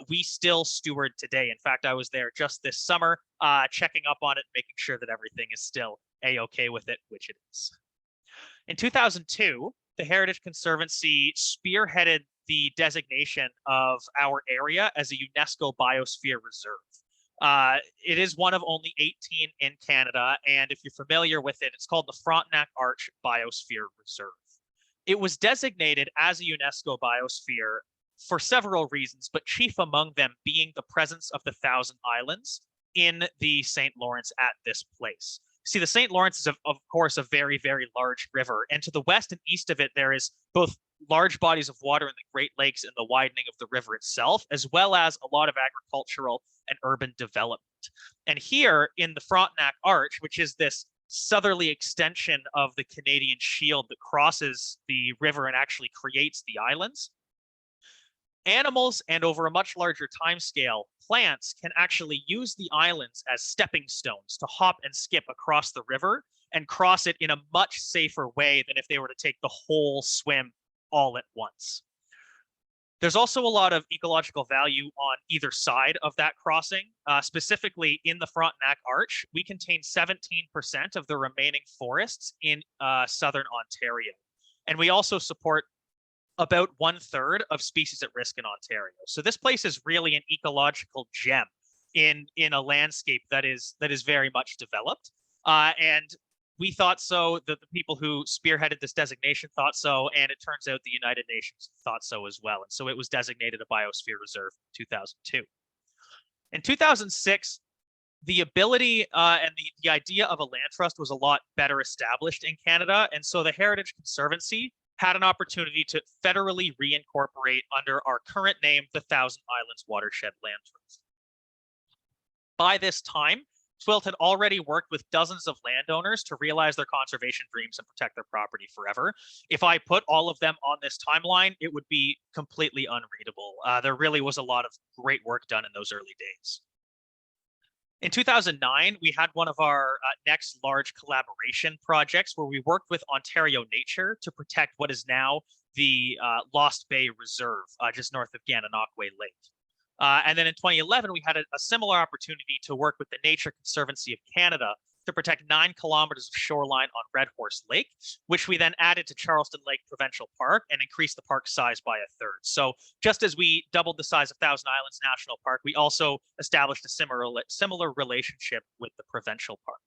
we still steward today. In fact, I was there just this summer, checking up on it, making sure that everything is still A-OK with it, which it is. In 2002, the Heritage Conservancy spearheaded the designation of our area as a UNESCO Biosphere Reserve. It is one of only 18 in Canada, and if you're familiar with it, it's called the Frontenac Arch Biosphere Reserve. It was designated as a UNESCO biosphere for several reasons, but chief among them being the presence of the Thousand Islands in the St. Lawrence at this place. See, the St. Lawrence is, of course, a very, very large river, and to the west and east of it, there is both large bodies of water in the Great Lakes and the widening of the river itself, as well as a lot of agricultural and urban development. And here in the Frontenac Arch, which is this southerly extension of the Canadian Shield that crosses the river and actually creates the islands, animals, and over a much larger time scale, plants can actually use the islands as stepping stones to hop and skip across the river and cross it in a much safer way than if they were to take the whole swim all at once. There's also a lot of ecological value on either side of that crossing. Specifically in the Frontenac Arch, we contain 17% of the remaining forests in southern Ontario. And we also support about 1/3 of species at risk in Ontario. So this place is really an ecological gem in a landscape that is very much developed. And we thought so, that the people who spearheaded this designation thought so, and it turns out the United Nations thought so as well. And so it was designated a biosphere reserve in 2002. In 2006, the ability and the idea of a land trust was a lot better established in Canada. And so the Heritage Conservancy had an opportunity to federally reincorporate under our current name, the Thousand Islands Watershed Land Trust. By this time, TWILT had already worked with dozens of landowners to realize their conservation dreams and protect their property forever. If I put all of them on this timeline, it would be completely unreadable. There really was a lot of great work done in those early days. In 2009, we had one of our next large collaboration projects where we worked with Ontario Nature to protect what is now the Lost Bay Reserve, just north of Gananoque Lake. And then in 2011, we had a similar opportunity to work with the Nature Conservancy of Canada to protect 9 kilometers of shoreline on Red Horse Lake, which we then added to Charleston Lake Provincial Park and increased the park size by 1/3. So just as we doubled the size of Thousand Islands National Park, we also established a similar relationship with the provincial park.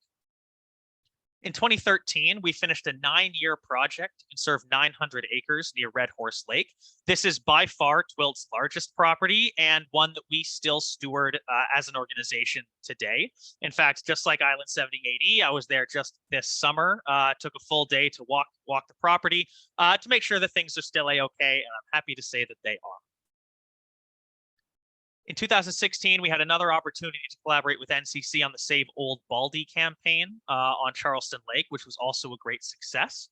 In 2013, we finished a 9-year project to conserve 900 acres near Red Horse Lake. This is by far TWILT's largest property and one that we still steward as an organization today. In fact, just like Island 78E, I was there just this summer, took a full day to walk the property to make sure that things are still A-OK, and I'm happy to say that they are. In 2016, we had another opportunity to collaborate with NCC on the Save Old Baldy campaign on Charleston Lake, which was also a great success.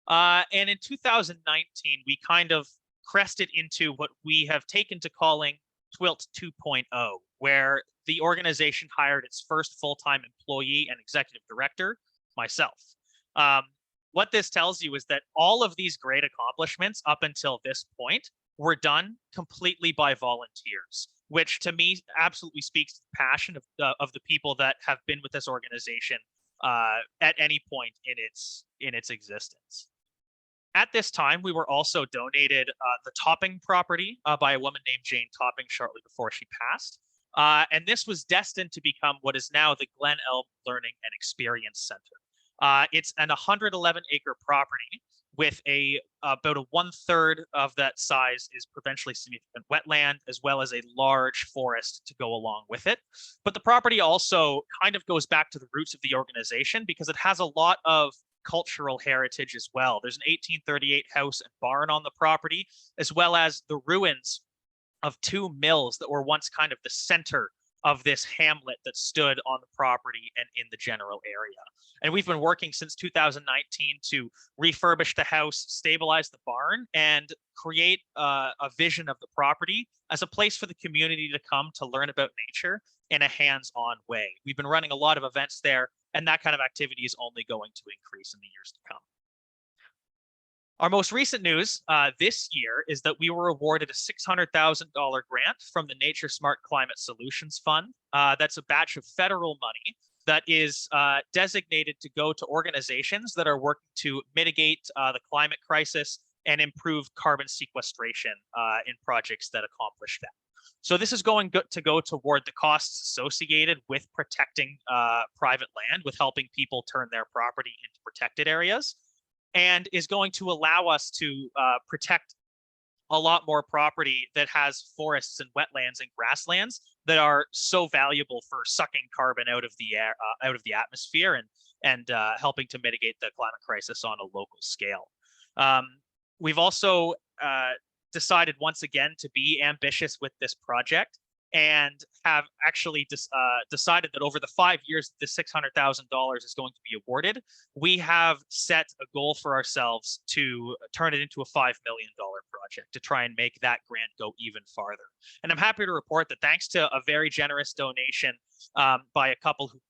And in 2019, we kind of crested into what we have taken to calling TWILT 2.0, where the organization hired its first full-time employee and executive director, myself. What this tells you is that all of these great accomplishments up until this point were done completely by volunteers, which to me absolutely speaks to the passion of the people that have been with this organization at any point in its existence. At this time, we were also donated the Topping property by a woman named Jane Topping shortly before she passed. And this was destined to become what is now the Glen Elm Learning and Experience Center. It's an 111-acre property with about 1/3 of that size is provincially significant wetland, as well as a large forest to go along with it. But the property also kind of goes back to the roots of the organization because it has a lot of cultural heritage as well. There's an 1838 house and barn on the property, as well as the ruins of 2 mills that were once kind of the center of this hamlet that stood on the property and in the general area. And we've been working since 2019 to refurbish the house, stabilize the barn, and create a vision of the property as a place for the community to come to learn about nature in a hands-on way. We've been running a lot of events there, and that kind of activity is only going to increase in the years to come. Our most recent news this year is that we were awarded a $600,000 grant from the Nature Smart Climate Solutions Fund. That's a batch of federal money that is designated to go to organizations that are working to mitigate the climate crisis and improve carbon sequestration in projects that accomplish that. So this is going to go toward the costs associated with protecting private land, with helping people turn their property into protected areas, and is going to allow us to protect a lot more property that has forests and wetlands and grasslands that are so valuable for sucking carbon out of the air, out of the atmosphere, and helping to mitigate the climate crisis on a local scale. We've also decided once again to be ambitious with this project, and have actually decided that over the 5 years the $600,000 is going to be awarded, we have set a goal for ourselves to turn it into a $5 million project to try and make that grant go even farther. And I'm happy to report that thanks to a very generous donation by a couple who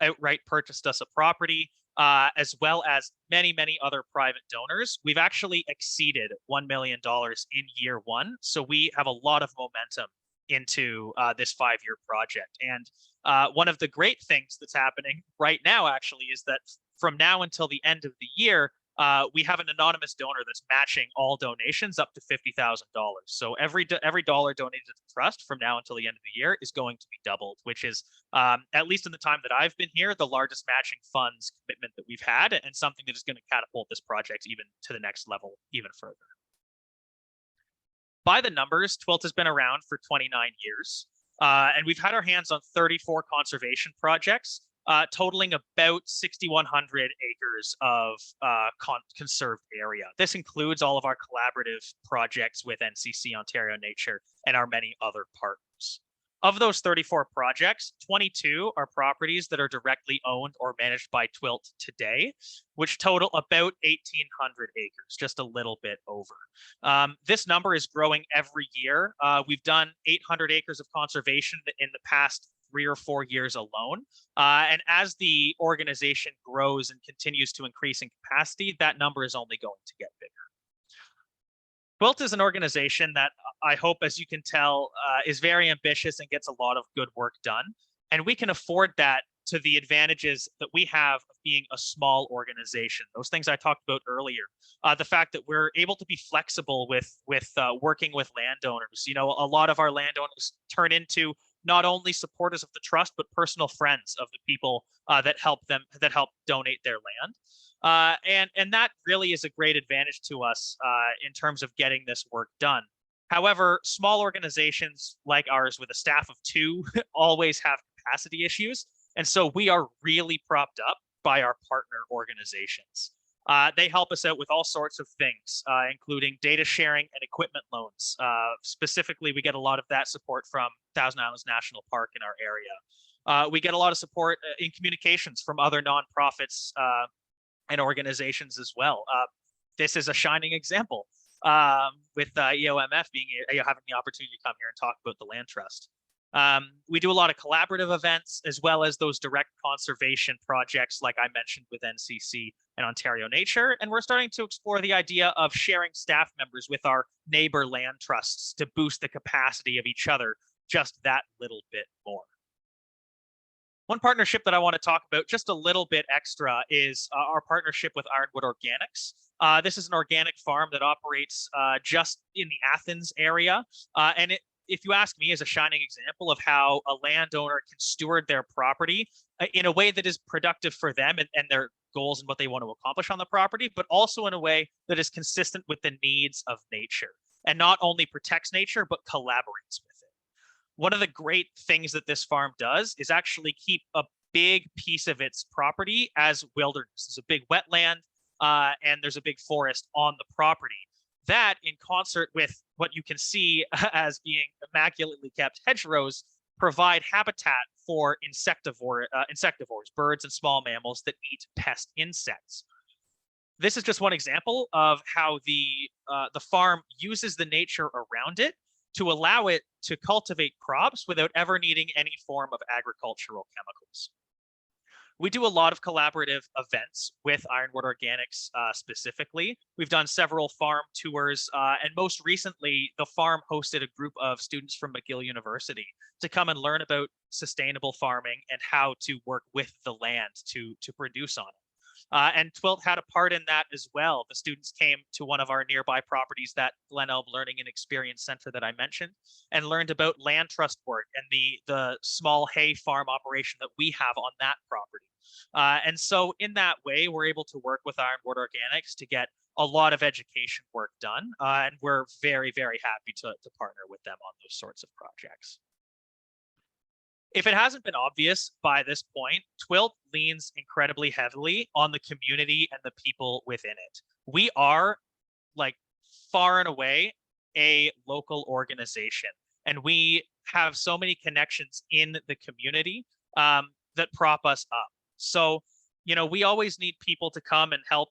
outright purchased us a property, as well as many, many other private donors, we've actually exceeded $1 million in year one. So we have a lot of momentum into this 5-year project. And one of the great things that's happening right now actually is that from now until the end of the year, we have an anonymous donor that's matching all donations up to $50,000. So every dollar donated to the trust from now until the end of the year is going to be doubled, which is, at least in the time that I've been here, the largest matching funds commitment that we've had, and something that is going to catapult this project even to the next level even further. By the numbers, TWILT has been around for 29 years, and we've had our hands on 34 conservation projects, totaling about 6,100 acres of conserved area. This includes all of our collaborative projects with NCC, Ontario Nature, and our many other partners. Of those 34 projects, 22 are properties that are directly owned or managed by TWILT today, which total about 1,800 acres, just a little bit over. This number is growing every year. We've done 800 acres of conservation in the past 3 or 4 years alone. And as the organization grows and continues to increase in capacity, that number is only going to get bigger. TWILT is an organization that I hope, as you can tell, is very ambitious and gets a lot of good work done. And we can afford that to the advantages that we have of being a small organization. Those things I talked about earlier. The fact that we're able to be flexible with working with landowners. You know, a lot of our landowners turn into not only supporters of the trust, but personal friends of the people that help donate their land. And that really is a great advantage to us in terms of getting this work done. However, small organizations like ours with a staff of 2 always have capacity issues. And so we are really propped up by our partner organizations. They help us out with all sorts of things, including data sharing and equipment loans. Specifically, we get a lot of that support from Thousand Islands National Park in our area. We get a lot of support in communications from other nonprofits and organizations as well. This is a shining example with EOMF having the opportunity to come here and talk about the land trust. We do a lot of collaborative events, as well as those direct conservation projects like I mentioned with NCC and Ontario Nature. And we're starting to explore the idea of sharing staff members with our neighbor land trusts to boost the capacity of each other just that little bit more. One partnership that I want to talk about just a little bit extra is our partnership with Ironwood Organics. This is an organic farm that operates just in the Athens area. And if you ask me, is a shining example of how a landowner can steward their property in a way that is productive for them and their goals and what they want to accomplish on the property, but also in a way that is consistent with the needs of nature and not only protects nature, but collaborates with it. One of the great things that this farm does is actually keep a big piece of its property as wilderness. There's a big wetland and there's a big forest on the property. That, in concert with what you can see as being immaculately kept hedgerows, provide habitat for insectivores, birds and small mammals that eat pest insects. This is just one example of how the farm uses the nature around it to allow it to cultivate crops without ever needing any form of agricultural chemicals. We do a lot of collaborative events with Ironwood Organics specifically. We've done several farm tours, and most recently, the farm hosted a group of students from McGill University to come and learn about sustainable farming and how to work with the land to produce on it. And Twilt had a part in that as well. The students came to one of our nearby properties, that Glenelg Learning and Experience Center that I mentioned, and learned about land trust work and the small hay farm operation that we have on that property. And so in that way, we're able to work with Ironwood Organics to get a lot of education work done. And we're very, very happy to partner with them on those sorts of projects. If it hasn't been obvious by this point, Twilt leans incredibly heavily on the community and the people within it. We are, like, far and away a local organization, and we have so many connections in the community that prop us up. So, we always need people to come and help,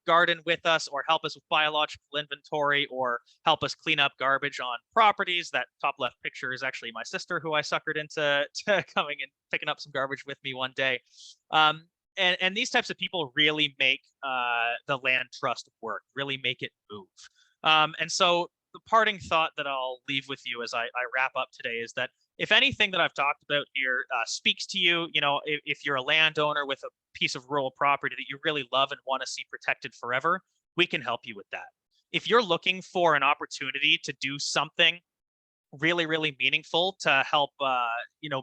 garden with us, or help us with biological inventory, or help us clean up garbage on properties. That top left picture is actually my sister, who I suckered into coming and picking up some garbage with me one day. And these types of people really make the land trust work, really make it move. And so the parting thought that I'll leave with you as I wrap up today is that if anything that I've talked about here speaks to you, if you're a landowner with a piece of rural property that you really love and want to see protected forever, we can help you with that. If you're looking for an opportunity to do something really, really meaningful to help,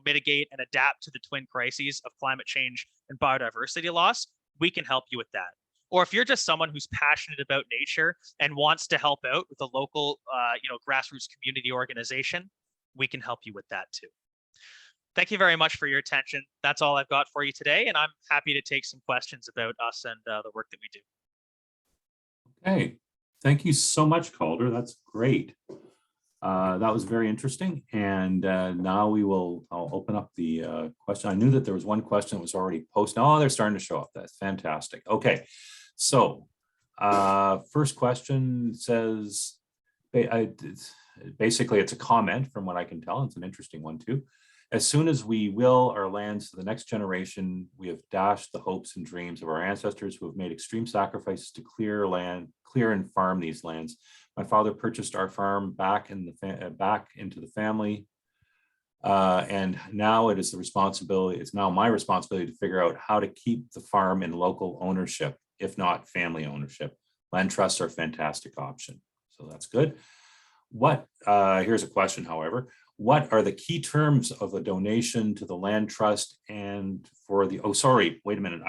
mitigate and adapt to the twin crises of climate change and biodiversity loss, we can help you with that. Or if you're just someone who's passionate about nature and wants to help out with a local, grassroots community organization, we can help you with that too. Thank you very much for your attention. That's all I've got for you today, and I'm happy to take some questions about us and the work that we do. Okay, thank you so much, Calder. That's great. That was very interesting. And now I'll open up the question. I knew that there was one question that was already posted. Oh, they're starting to show up. That's fantastic. Okay, so first question says, basically it's a comment from what I can tell. It's an interesting one too. As soon as we will our lands to the next generation, we have dashed the hopes and dreams of our ancestors who have made extreme sacrifices to clear and farm these lands. My father purchased our farm back into the family. And now it's now my responsibility to figure out how to keep the farm in local ownership, if not family ownership. Land trusts are a fantastic option. So that's good. Here's a question, however. What are the key terms of a donation to the land trust and for the, oh, sorry, wait a minute.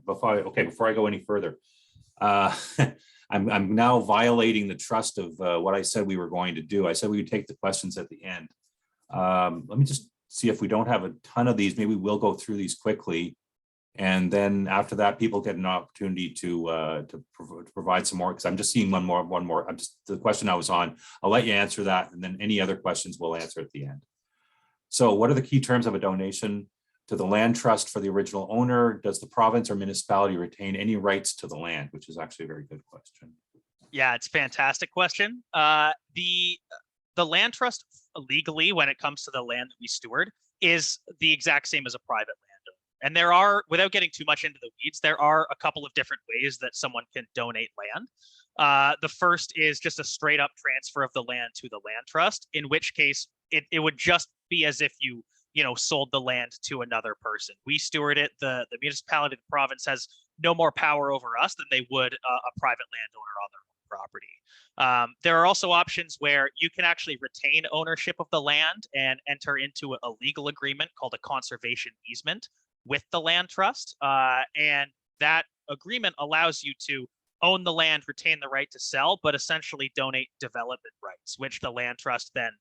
Before I go any further, I'm now violating the trust of what I said we were going to do. I said we would take the questions at the end. Let me just see if we don't have a ton of these. Maybe we'll go through these quickly. And then after that, people get an opportunity to provide some more, because I'm just seeing one more. The question I was on. I'll let you answer that, and then any other questions we'll answer at the end. So what are the key terms of a donation to the land trust for the original owner? Does the province or municipality retain any rights to the land? Which is actually a very good question. Yeah, it's a fantastic question. The land trust legally, when it comes to the land that we steward, is the exact same as a private landowner. And there are, without getting too much into the weeds, there are a couple of different ways that someone can donate land. The first is just a straight up transfer of the land to the land trust, in which case it would just be as if you sold the land to another person. We steward it. The municipality, the province has no more power over us than they would a private landowner on their own property. There are also options where you can actually retain ownership of the land and enter into a legal agreement called a conservation easement with the land trust. And that agreement allows you to own the land, retain the right to sell, but essentially donate development rights, which the land trust then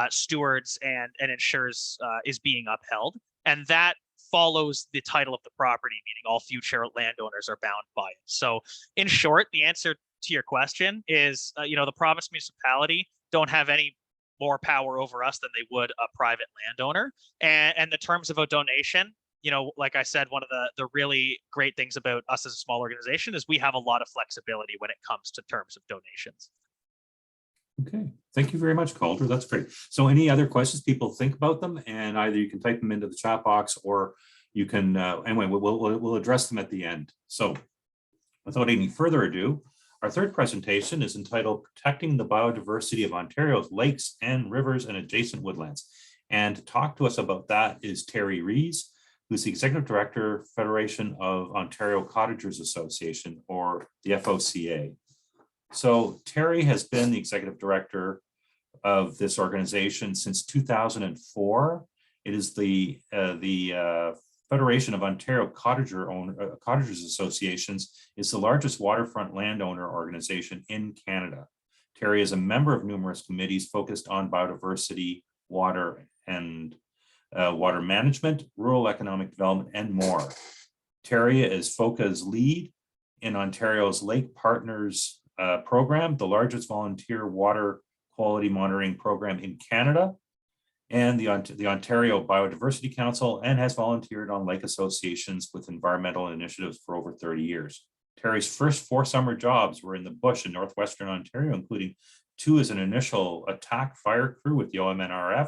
stewards and ensures is being upheld. and that follows the title of the property, meaning all future landowners are bound by it. So in short, the answer to your question is, the province municipality don't have any more power over us than they would a private landowner. And the terms of a donation, like I said, one of the really great things about us as a small organization is we have a lot of flexibility when it comes to terms of donations. Okay, thank you very much, Calder. That's great. So any other questions people think about them, and either you can type them into the chat box, or you can, anyway, we'll address them at the end. So without any further ado, our third presentation is entitled Protecting the Biodiversity of Ontario's Lakes and Rivers and Adjacent Woodlands. And to talk to us about that is Terry Rees, who's the Executive Director, Federation of Ontario Cottagers Association, or the FOCA. So Terry has been the Executive Director of this organization since 2004. It is the Federation of Ontario Cottagers Associations is the largest waterfront landowner organization in Canada. Terry is a member of numerous committees focused on biodiversity, water and water management, rural economic development, and more. Terry is FOCA's lead in Ontario's Lake Partners program, the largest volunteer water quality monitoring program in Canada, and the Ontario Biodiversity Council, and has volunteered on lake associations with environmental initiatives for over 30 years. Terry's first 4 summer jobs were in the bush in northwestern Ontario, including 2 as an initial attack fire crew with the OMNRF.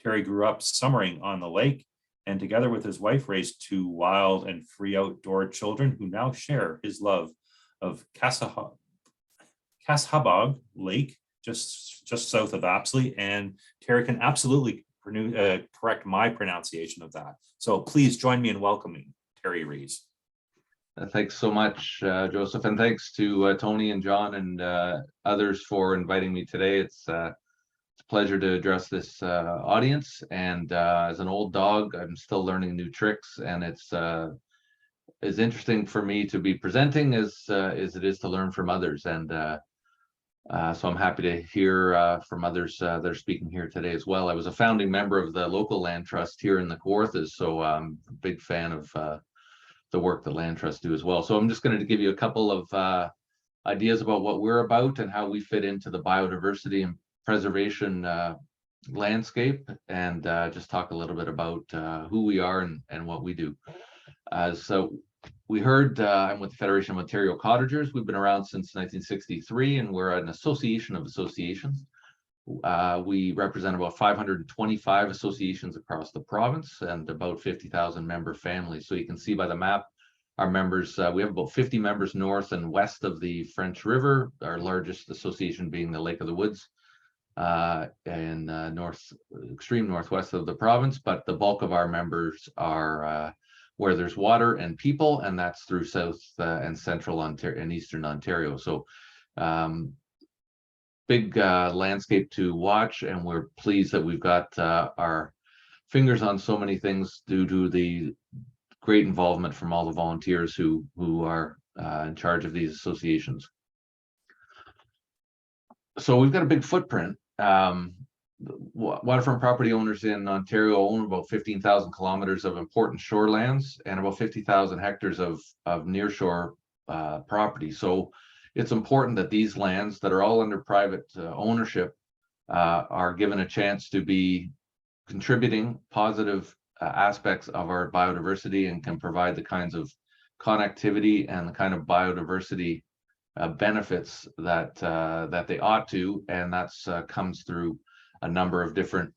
Terry grew up summering on the lake, and together with his wife raised 2 wild and free outdoor children who now share his love of Cashabog Lake, just south of Apsley, and Terry can absolutely correct my pronunciation of that. So please join me in welcoming Terry Rees. Thanks so much, Joseph, and thanks to Tony and John and others for inviting me today. It's a pleasure to address this audience. And as an old dog, I'm still learning new tricks, and it's as interesting for me to be presenting as it is to learn from others. And so I'm happy to hear from others that are speaking here today as well. I was a founding member of the local land trust here in the Kawarthas, so I'm a big fan of the work that land trusts do as well. So I'm just going to give you a couple of ideas about what we're about and how we fit into the biodiversity and preservation landscape, and just talk a little bit about who we are and what we do. So we heard I'm with the Federation of Ontario Cottagers. We've been around since 1963, and we're an association of associations. We represent about 525 associations across the province and about 50,000 member families. So you can see by the map, our members, we have about 50 members north and west of the French River, our largest association being the Lake of the Woods, and extreme northwest of the province. But the bulk of our members are where there's water and people, and that's through South and Central Ontario and Eastern Ontario. So big landscape to watch, and we're pleased that we've got our fingers on so many things due to the great involvement from all the volunteers who are in charge of these associations. So we've got a big footprint. Waterfront property owners in Ontario own about 15,000 kilometers of important shorelands and about 50,000 hectares of nearshore property. So it's important that these lands that are all under private ownership are given a chance to be contributing positive aspects of our biodiversity and can provide the kinds of connectivity and the kind of biodiversity benefits that they ought to, and that's comes through a number of different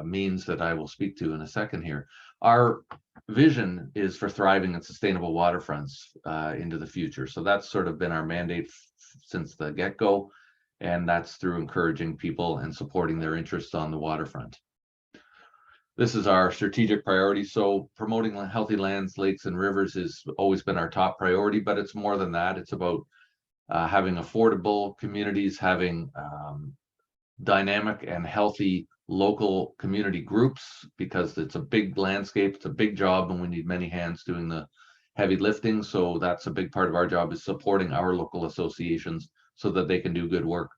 means that I will speak to in a second here. Our vision is for thriving and sustainable waterfronts into the future. So that's sort of been our mandate since the get-go, and that's through encouraging people and supporting their interests on the waterfront. This is our strategic priority. So promoting healthy lands, lakes, and rivers has always been our top priority, but it's more than that. It's about having affordable communities, having dynamic and healthy local community groups, because it's a big landscape, it's a big job, and we need many hands doing the heavy lifting. So that's a big part of our job, is supporting our local associations so that they can do good work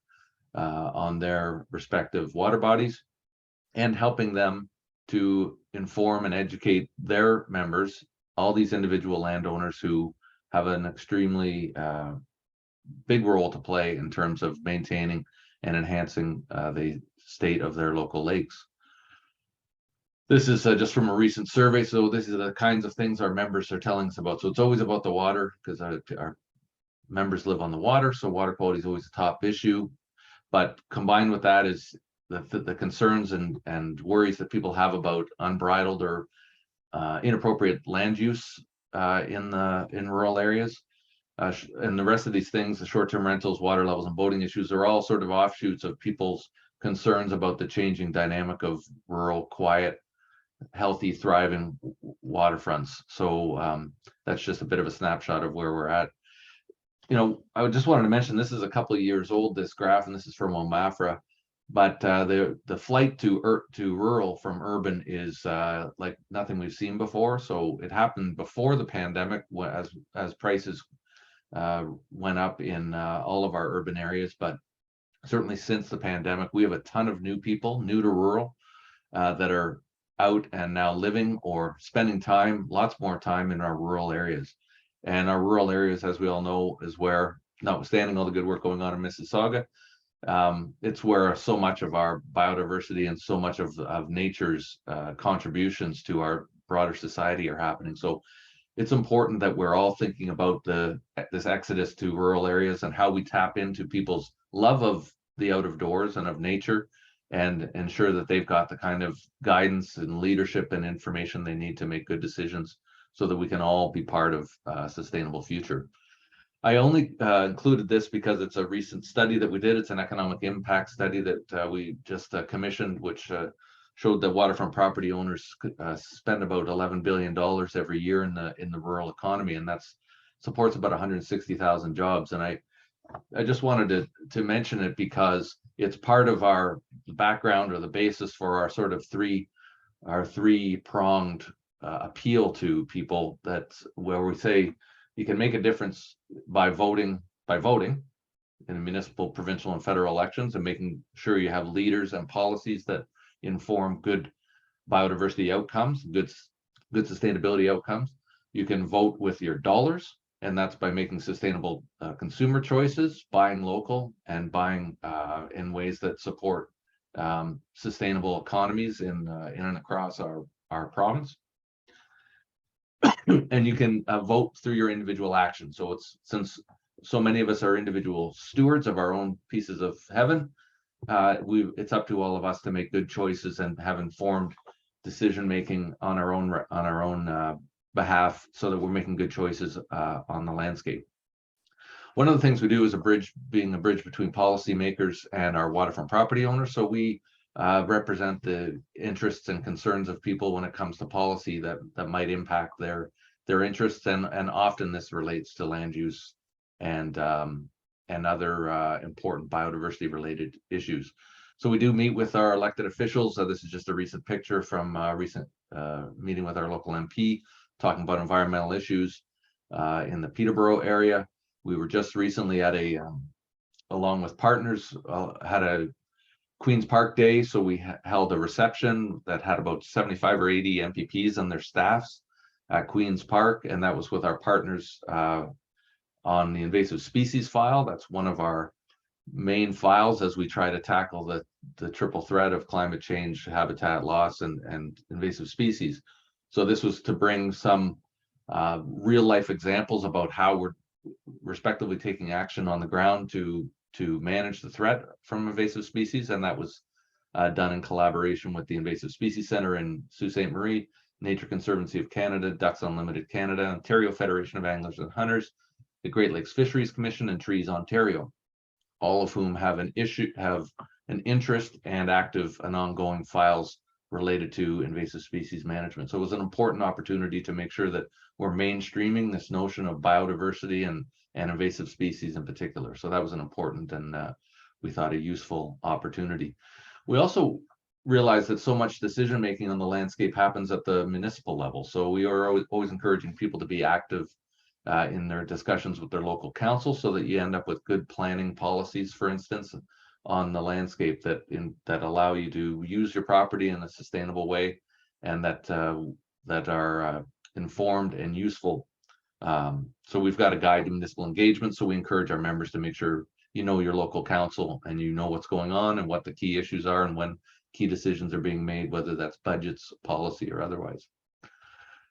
on their respective water bodies, and helping them to inform and educate their members, all these individual landowners who have an extremely big role to play in terms of maintaining and enhancing the state of their local lakes. This is just from a recent survey. So this is the kinds of things our members are telling us about. So it's always about the water, because our members live on the water. So water quality is always a top issue. But combined with that is the concerns and worries that people have about unbridled or inappropriate land use in rural areas. And the rest of these things, the short-term rentals, water levels, and boating issues, are all sort of offshoots of people's concerns about the changing dynamic of rural, quiet, healthy, thriving waterfronts. So that's just a bit of a snapshot of where we're at. You know, I just wanted to mention, this is a couple of years old, this graph, and this is from OMAFRA, but the flight to rural from urban is like nothing we've seen before. So it happened before the pandemic, as prices went up in all of our urban areas, but certainly since the pandemic, we have a ton of new people, new to rural, that are out and now living or spending time, lots more time in our rural areas. And our rural areas, as we all know, is where, notwithstanding all the good work going on in Mississauga, it's where so much of our biodiversity and so much of nature's contributions to our broader society are happening. So it's important that we're all thinking about this exodus to rural areas and how we tap into people's love of the out of doors and of nature, and ensure that they've got the kind of guidance and leadership and information they need to make good decisions, so that we can all be part of a sustainable future. I only included this because it's a recent study that we did. It's an economic impact study that we just commissioned, which showed that waterfront property owners spend about $11 billion every year in the rural economy, and that's supports about 160,000 jobs. And I just wanted to mention it because it's part of our background, or the basis for our sort of three-pronged appeal to people, where we say you can make a difference by voting in municipal, provincial, and federal elections, and making sure you have leaders and policies that inform good biodiversity outcomes, good sustainability outcomes. You can vote with your dollars, and that's by making sustainable consumer choices, buying local, and buying in ways that support sustainable economies in and across our province. And you can vote through your individual action. So since so many of us are individual stewards of our own pieces of heaven, it's up to all of us to make good choices and have informed decision making on our own behalf, so that we're making good choices on the landscape. One of the things we do is being a bridge between policymakers and our waterfront property owners. So we represent the interests and concerns of people when it comes to policy that might impact their interests, and often this relates to land use and other important biodiversity related issues. So we do meet with our elected officials. So this is just a recent picture from a recent meeting with our local MP, talking about environmental issues in the Peterborough area. We were just recently at along with partners, had a Queen's Park Day. So we held a reception that had about 75 or 80 MPPs and their staffs at Queen's Park. And that was with our partners on the invasive species file. That's one of our main files as we try to tackle the triple threat of climate change, habitat loss, and invasive species. So this was to bring some real life examples about how we're respectively taking action on the ground to manage the threat from invasive species. And that was done in collaboration with the Invasive Species Center in Sault Ste. Marie, Nature Conservancy of Canada, Ducks Unlimited Canada, Ontario Federation of Anglers and Hunters, the Great Lakes Fisheries Commission, and Trees Ontario, all of whom have an interest and active and ongoing files related to invasive species management. So it was an important opportunity to make sure that we're mainstreaming this notion of biodiversity and invasive species in particular. So that was an important and we thought a useful opportunity. We also realized that so much decision making on the landscape happens at the municipal level. So we are always encouraging people to be active in their discussions with their local council, so that you end up with good planning policies, for instance, on the landscape that allow you to use your property in a sustainable way and that are informed and useful. So we've got a guide to municipal engagement. So we encourage our members to make sure you know your local council and you know what's going on and what the key issues are and when key decisions are being made, whether that's budgets, policy, or otherwise.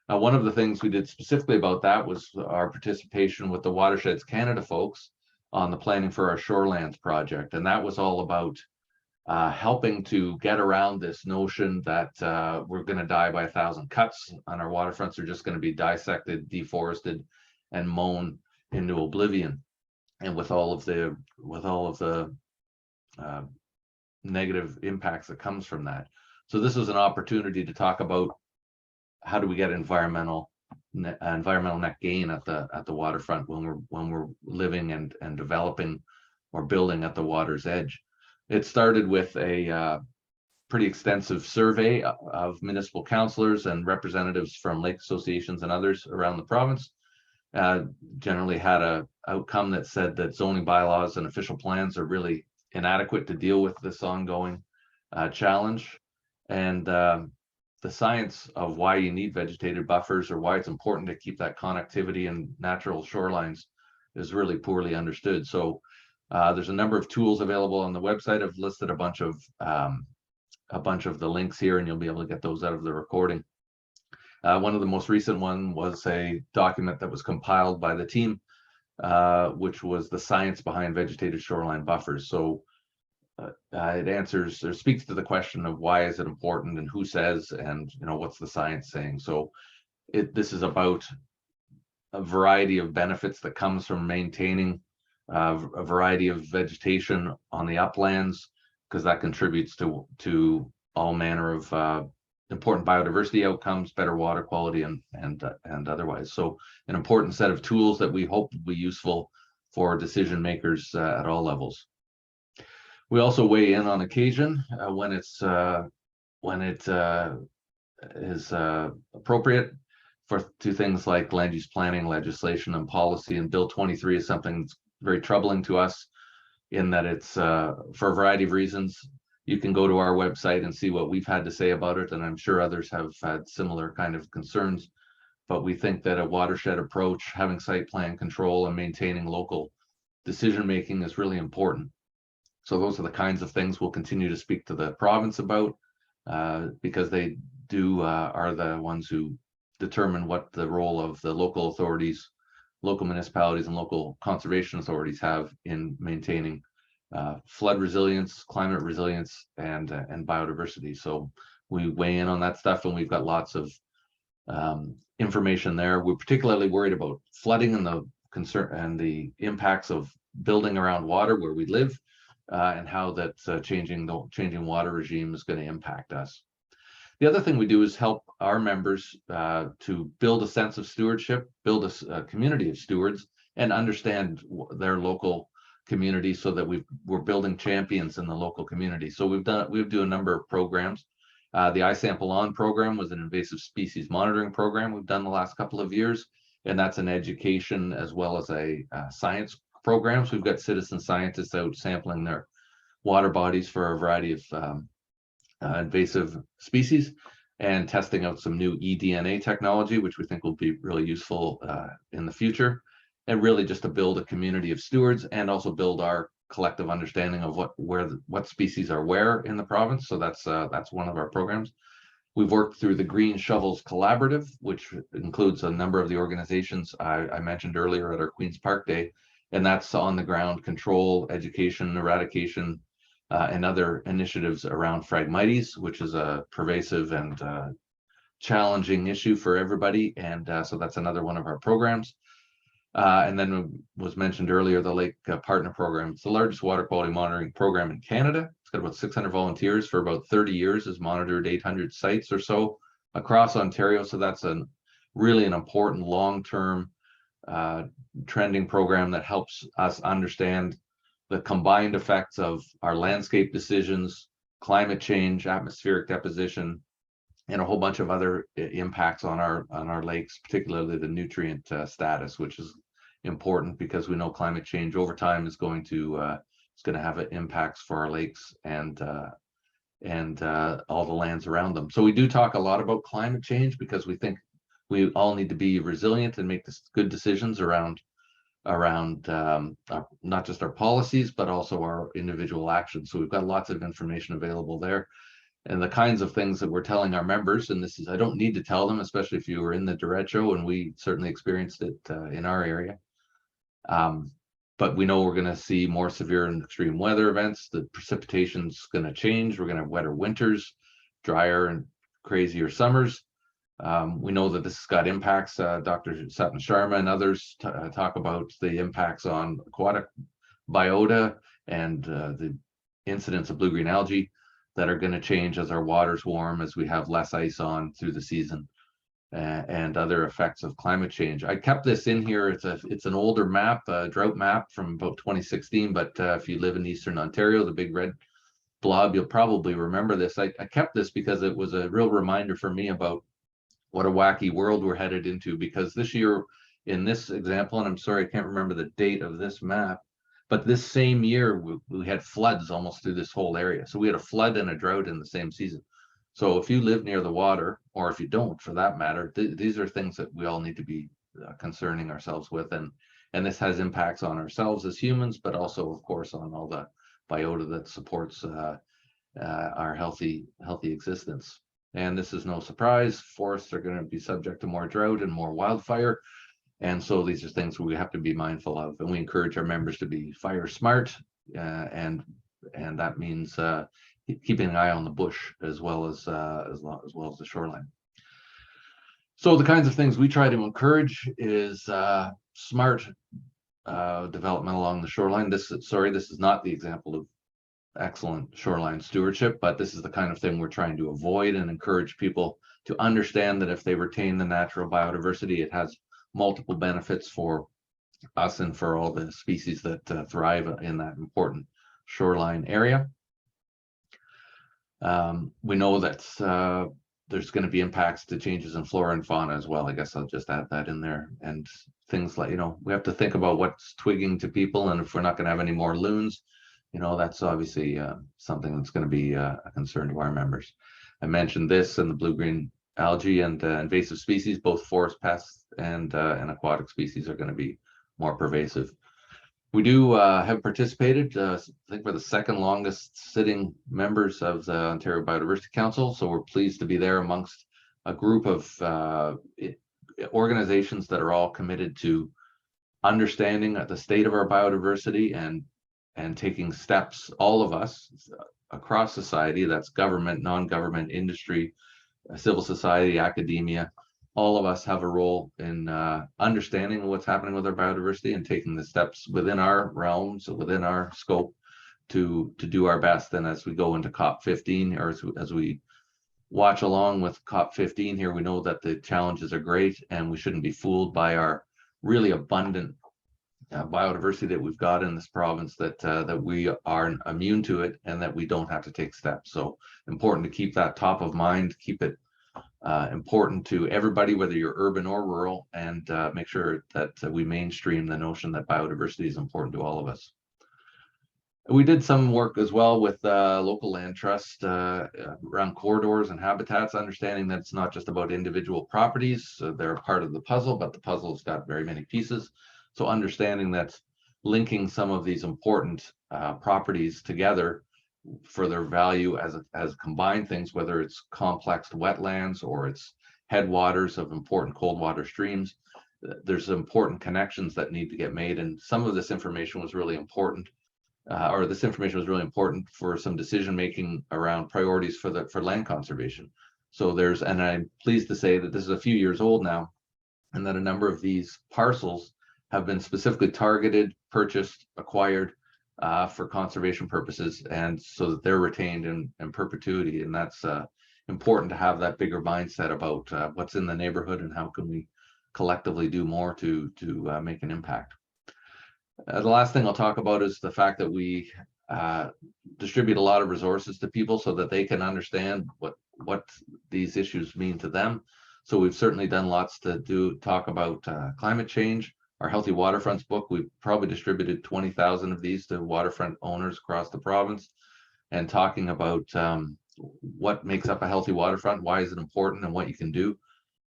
One of the things we did specifically about that was our participation with the Watersheds Canada folks on the planning for our shorelands project. And that was all about helping to get around this notion that we're going to die by 1,000 cuts and our waterfronts are just going to be dissected, deforested, and mown into oblivion. And with all of the negative impacts that comes from that. So this was an opportunity to talk about how do we get environmental net gain at the waterfront when we're living and developing or building at the water's edge. It started with a pretty extensive survey of municipal councillors and representatives from lake associations and others around the province. Generally had a outcome that said that zoning bylaws and official plans are really inadequate to deal with this ongoing challenge. And the science of why you need vegetated buffers or why it's important to keep that connectivity and natural shorelines is really poorly understood. So there's a number of tools available on the website. I've listed a bunch of the links here, and you'll be able to get those out of the recording. One of the most recent one was a document that was compiled by the team, which was the science behind vegetated shoreline buffers. So it answers or speaks to the question of why is it important and who says, and what's the science saying. So this is about a variety of benefits that comes from maintaining a variety of vegetation on the uplands, because that contributes to all manner of important biodiversity outcomes, better water quality, and otherwise. So an important set of tools that we hope will be useful for decision makers at all levels. We also weigh in on occasion when it is appropriate to things like land use planning, legislation, and policy. And Bill 23 is something that's very troubling to us in that it's for a variety of reasons. You can go to our website and see what we've had to say about it, and I'm sure others have had similar kind of concerns. But we think that a watershed approach, having site plan control and maintaining local decision making is really important. So those are the kinds of things we'll continue to speak to the province about, because they are the ones who determine what the role of the local authorities, local municipalities, and local conservation authorities have in maintaining flood resilience, climate resilience, and biodiversity. So we weigh in on that stuff, and we've got lots of information there. We're particularly worried about flooding and the concern and the impacts of building around water where we live, and how that changing water regime is going to impact us. The other thing we do is help our members to build a sense of stewardship, build a community of stewards, and understand their local community, so that we're building champions in the local community. So we do a number of programs. The iSample On program was an invasive species monitoring program we've done the last couple of years, and that's an education as well as a science programs. We've got citizen scientists out sampling their water bodies for a variety of invasive species and testing out some new eDNA technology, which we think will be really useful in the future, and really just to build a community of stewards and also build our collective understanding of what species are where in the province. So that's one of our programs. We've worked through the Green Shovels Collaborative, which includes a number of the organizations I mentioned earlier at our Queen's Park Day. And that's on the ground control, education, eradication, and other initiatives around Phragmites, which is a pervasive and challenging issue for everybody. And so that's another one of our programs. And then was mentioned earlier, the Lake Partner Program. It's the largest water quality monitoring program in Canada. It's got about 600 volunteers. For about 30 years has monitored 800 sites or so across Ontario. So that's really an important long-term trending program that helps us understand the combined effects of our landscape decisions, climate change, atmospheric deposition, and a whole bunch of other impacts on our lakes, particularly the nutrient status, which is important because we know climate change over time is going to have impacts for our lakes and and all the lands around them. So we do talk a lot about climate change because we think we all need to be resilient and make good decisions around not just our policies, but also our individual actions. So we've got lots of information available there. And the kinds of things that we're telling our members, and this is, I don't need to tell them, especially if you were in the derecho, and we certainly experienced it in our area. But we know we're going to see more severe and extreme weather events. The precipitation's going to change. We're going to have wetter winters, drier and crazier summers. We know that this has got impacts. Dr. Satyan Sharma and others talk about the impacts on aquatic biota and the incidence of blue-green algae that are going to change as our waters warm, as we have less ice on through the season, and other effects of climate change. I kept this in here. It's an older map, a drought map from about 2016, but if you live in Eastern Ontario, the big red blob, you'll probably remember this. I kept this because it was a real reminder for me about what a wacky world we're headed into, because this year in this example, and I'm sorry, I can't remember the date of this map, but this same year we had floods almost through this whole area. So we had a flood and a drought in the same season. So if you live near the water, or if you don't for that matter, these are things that we all need to be concerning ourselves with. And this has impacts on ourselves as humans, but also of course on all the biota that supports our healthy existence. And this is no surprise, forests are going to be subject to more drought and more wildfire. And so these are things we have to be mindful of, and we encourage our members to be fire smart, and that means keeping an eye on the bush as well as the shoreline. So the kinds of things we try to encourage is smart development along the shoreline. This is not the example of excellent shoreline stewardship, but this is the kind of thing we're trying to avoid and encourage people to understand that if they retain the natural biodiversity, it has multiple benefits for us and for all the species that thrive in that important shoreline area. We know that there's going to be impacts to changes in flora and fauna as well. I guess I'll just add that in there. And things like, we have to think about what's twigging to people, and if we're not going to have any more loons, that's obviously something that's going to be a concern to our members. I mentioned this and the blue-green algae and invasive species, both forest pests and aquatic species are going to be more pervasive. We do have participated, I think we're the second longest sitting members of the Ontario Biodiversity Council. So we're pleased to be there amongst a group of organizations that are all committed to understanding the state of our biodiversity and taking steps, all of us across society, that's government, non-government, industry, civil society, academia, all of us have a role in understanding what's happening with our biodiversity and taking the steps within our realms, within our scope to do our best. And as we go into COP15, or as we watch along with COP15 here, we know that the challenges are great and we shouldn't be fooled by our really abundant biodiversity that we've got in this province, that we are immune to it and that we don't have to take steps. So important to keep that top of mind, keep it important to everybody, whether you're urban or rural, and make sure that we mainstream the notion that biodiversity is important to all of us. We did some work as well with local land trust around corridors and habitats, understanding that it's not just about individual properties. They're a part of the puzzle, but the puzzle's got very many pieces. So understanding that linking some of these important properties together for their value as combined things, whether it's complex wetlands or it's headwaters of important cold water streams, there's important connections that need to get made. And some of this information was really important, for some decision making around priorities for land conservation. So and I'm pleased to say that this is a few years old now, and that a number of these parcels have been specifically targeted, purchased, acquired for conservation purposes, and so that they're retained in perpetuity. And that's important to have that bigger mindset about what's in the neighborhood and how can we collectively do more to make an impact. The last thing I'll talk about is the fact that we distribute a lot of resources to people so that they can understand what these issues mean to them. So we've certainly done lots to talk about climate change. Our Healthy Waterfronts book, we've probably distributed 20,000 of these to waterfront owners across the province, and talking about what makes up a healthy waterfront, why is it important, and what you can do.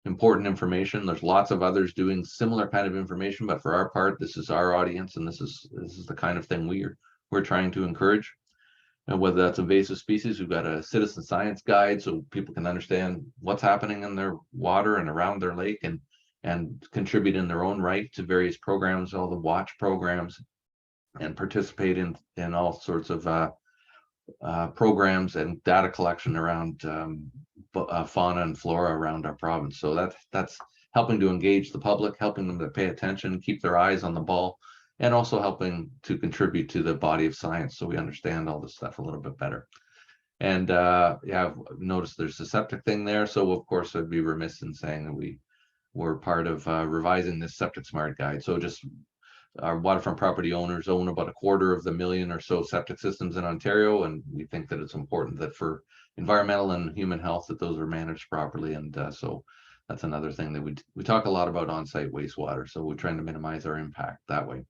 Important information. There's lots of others doing similar kind of information, but for our part, this is our audience, and this is the kind of thing we're trying to encourage. And whether that's invasive species, we've got a citizen science guide so people can understand what's happening in their water and around their lake, and contribute in their own right to various programs, all the watch programs, and participate in all sorts of programs and data collection around fauna and flora around our province. So that's helping to engage the public, helping them to pay attention, keep their eyes on the ball, and also helping to contribute to the body of science so we understand all this stuff a little bit better. And yeah, I've noticed there's a septic thing there. So of course I'd be remiss in saying that we're part of revising this Septic Smart Guide. So just our waterfront property owners own about 250,000 or so septic systems in Ontario, and we think that it's important that for environmental and human health that those are managed properly. And so that's another thing that we talk a lot about on-site wastewater, so we're trying to minimize our impact that way.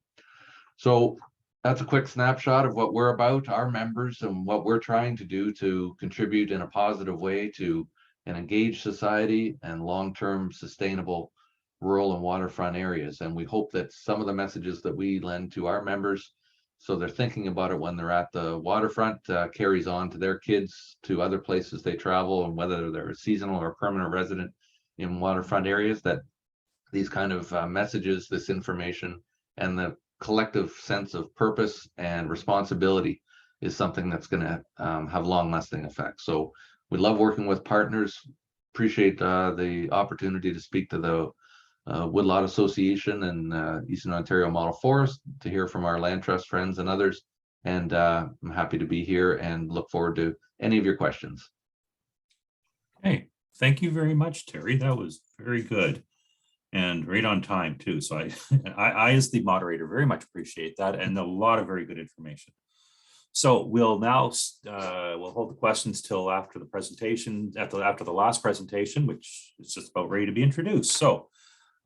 So that's a quick snapshot of what we're about, our members, and what we're trying to do to contribute in a positive way to an engaged society and long-term sustainable rural and waterfront areas. And we hope that some of the messages that we lend to our members, so they're thinking about it when they're at the waterfront, carries on to their kids, to other places they travel, and whether they're a seasonal or permanent resident in waterfront areas, that these kind of messages, this information, and the collective sense of purpose and responsibility is something that's going to have long-lasting effects. So we love working with partners. Appreciate the opportunity to speak to the Woodlot Association and Eastern Ontario Model Forest, to hear from our land trust friends and others. And I'm happy to be here and look forward to any of your questions. Hey, thank you very much, Terry. That was very good and right on time too. So I as the moderator, very much appreciate that, and a lot of very good information. So we'll now we'll hold the questions till after the presentation, after the last presentation, which is just about ready to be introduced. So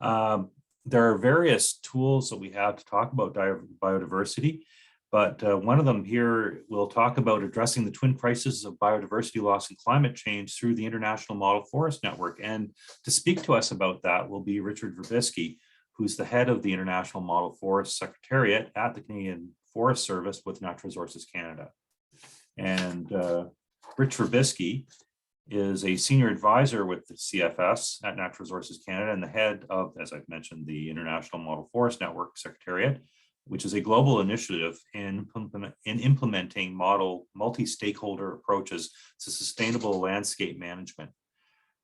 there are various tools that we have to talk about biodiversity, but one of them here will talk about addressing the twin crises of biodiversity loss and climate change through the International Model Forest Network. And to speak to us about that will be Richard Verbisky, who's the head of the International Model Forest Secretariat at the Canadian Forest Service with Natural Resources Canada. And Rich Verbisky is a senior advisor with the CFS at Natural Resources Canada and the head of, as I've mentioned, the International Model Forest Network Secretariat, which is a global initiative in implementing multi-stakeholder approaches to sustainable landscape management.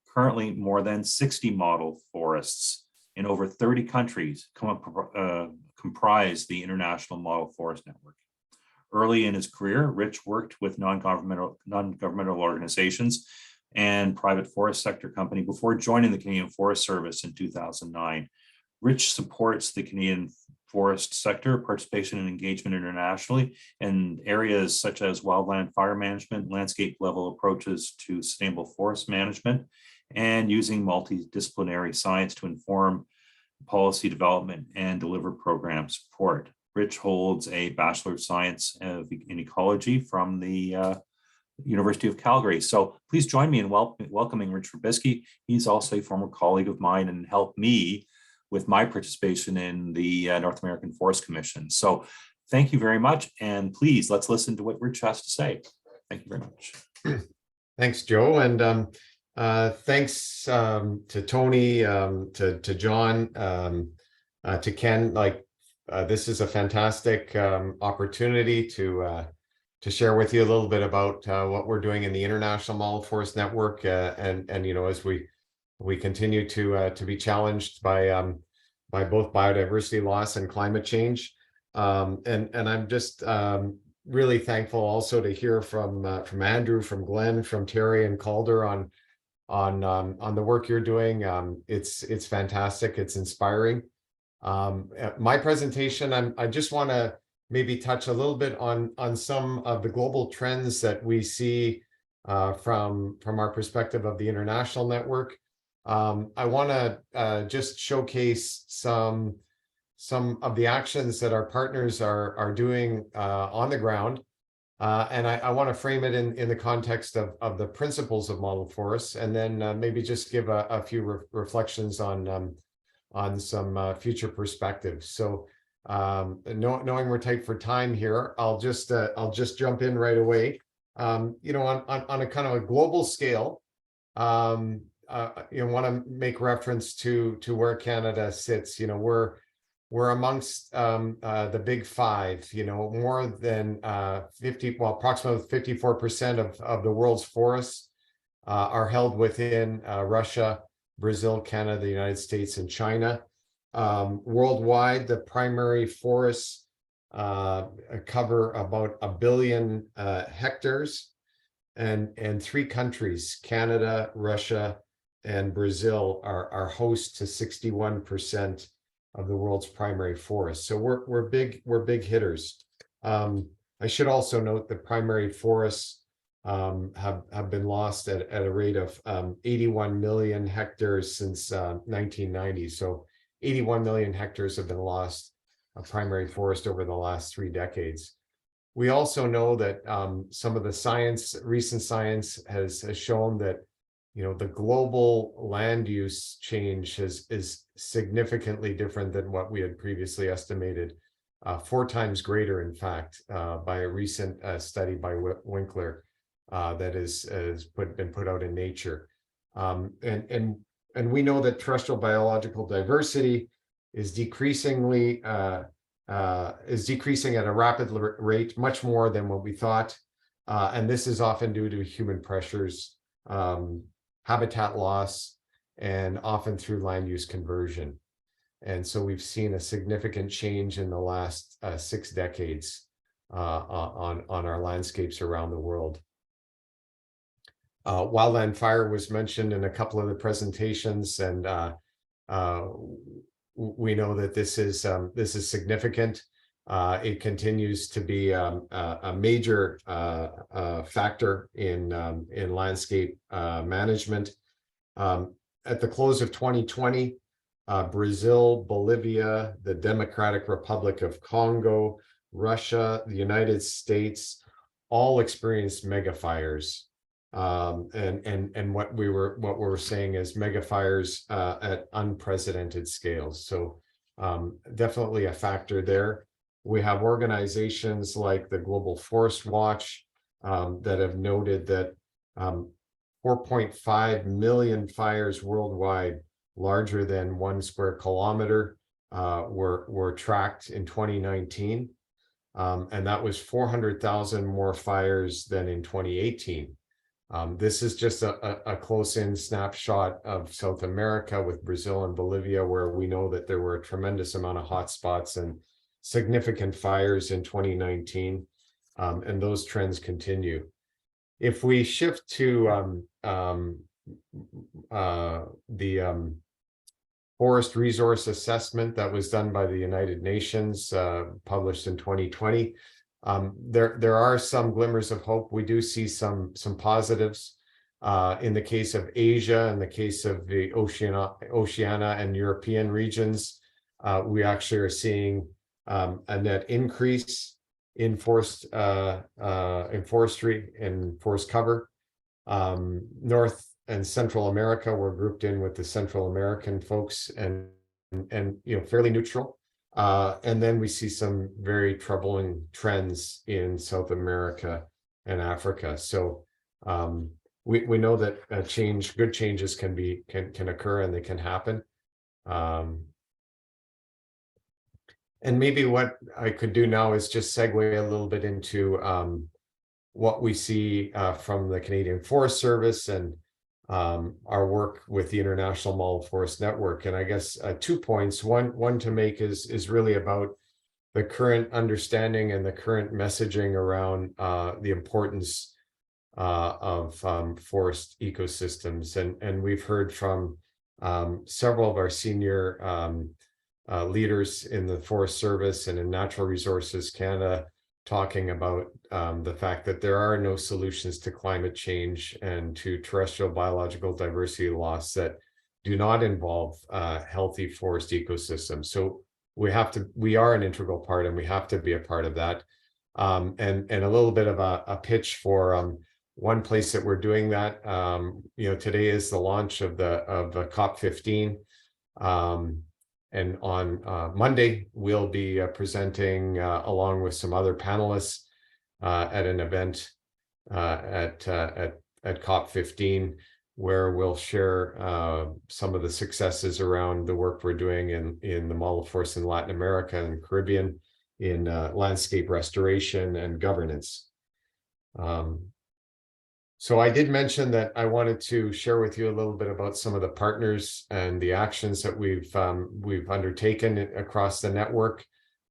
Currently, more than 60 model forests in over 30 countries comprise the International Model Forest Network. Early in his career, Rich worked with non-governmental organizations and private forest sector company before joining the Canadian Forest Service in 2009. Rich supports the Canadian forest sector participation and engagement internationally in areas such as wildland fire management, landscape level approaches to sustainable forest management, and using multidisciplinary science to inform policy development and deliver program support. Rich holds a Bachelor of Science in Ecology from the University of Calgary. So please join me in welcoming Rich Verbisky. He's also a former colleague of mine and helped me with my participation in the North American Forest Commission. So thank you very much. And please, let's listen to what Rich has to say. Thank you very much. Thanks, Joe. And thanks to Tony, to John, to Ken. This is a fantastic opportunity to share with you a little bit about what we're doing in the International Model Forest Network, and you know, as we continue to be challenged by both biodiversity loss and climate change, and I'm just really thankful also to hear from Andrew, from Glenn, from Terry and Calder on the work you're doing. It's fantastic. It's inspiring. My presentation, I just want to maybe touch a little bit on some of the global trends that we see from our perspective of the international network. I want to just showcase some of the actions that our partners are doing on the ground And I want to frame it in the context of the principles of model forests, and then maybe just give a few reflections on some future perspectives. So knowing we're tight for time here, I'll just jump in right away. You know, on a kind of a global scale, you know, want to make reference to where Canada sits. You know, we're amongst the big five. You know, more than approximately 54% of the world's forests are held within Russia, Brazil, Canada, the United States, and China. Worldwide, the primary forests cover about 1 billion hectares, and 3 countries, Canada, Russia, and Brazil, are host to 61% of the world's primary forests. So we're big hitters. I should also note that primary forests have been lost at a rate of 81 million hectares since 1990. So 81 million hectares have been lost of primary forest over the last 3 decades. We also know that some of the recent science has shown that, you know, the global land use change is significantly different than what we had previously estimated, 4 times greater, in fact, by a recent study by Winkler that has been put out in Nature. And we know that terrestrial biological diversity is decreasing at a rapid rate, much more than what we thought. And this is often due to human pressures, habitat loss, and often through land use conversion. And so we've seen a significant change in the last 6 decades on our landscapes around the world. Wildland fire was mentioned in a couple of the presentations, and we know that this is significant. It continues to be a major factor in landscape management. At the close of 2020, Brazil, Bolivia, the Democratic Republic of Congo, Russia, the United States, all experienced mega fires. And what we're saying is mega fires at unprecedented scales. So definitely a factor there. We have organizations like the Global Forest Watch that have noted that 4.5 million fires worldwide, larger than 1 square kilometer, were tracked in 2019. And that was 400,000 more fires than in 2018. This is just a close-in snapshot of South America with Brazil and Bolivia, where we know that there were a tremendous amount of hotspots and significant fires in 2019, and those trends continue. If we shift to the forest resource assessment that was done by the United Nations, published in 2020, there are some glimmers of hope. We do see some positives in the case of Asia, in the case of the Oceania and European regions. We actually are seeing a net increase in forestry and forest cover. North and Central America were grouped in with the Central American folks, and you know, fairly neutral. And then we see some very troubling trends in South America and Africa. So we know that good changes can occur, and they can happen. And maybe what I could do now is just segue a little bit into what we see from the Canadian Forest Service and our work with the International Model Forest Network. And I guess 2 points. One to make is really about the current understanding and the current messaging around the importance of forest ecosystems. And we've heard from several of our senior leaders in the Forest Service and in Natural Resources Canada talking about the fact that there are no solutions to climate change and to terrestrial biological diversity loss that do not involve healthy forest ecosystems. So we are an integral part, and we have to be a part of that. And a little bit of a pitch for one place that we're doing that. Today is the launch of the COP15. And on Monday, we'll be presenting along with some other panelists at an event at COP15, where we'll share some of the successes around the work we're doing in the model forest in Latin America and Caribbean in landscape restoration and governance. So I did mention that I wanted to share with you a little bit about some of the partners and the actions that we've undertaken across the network.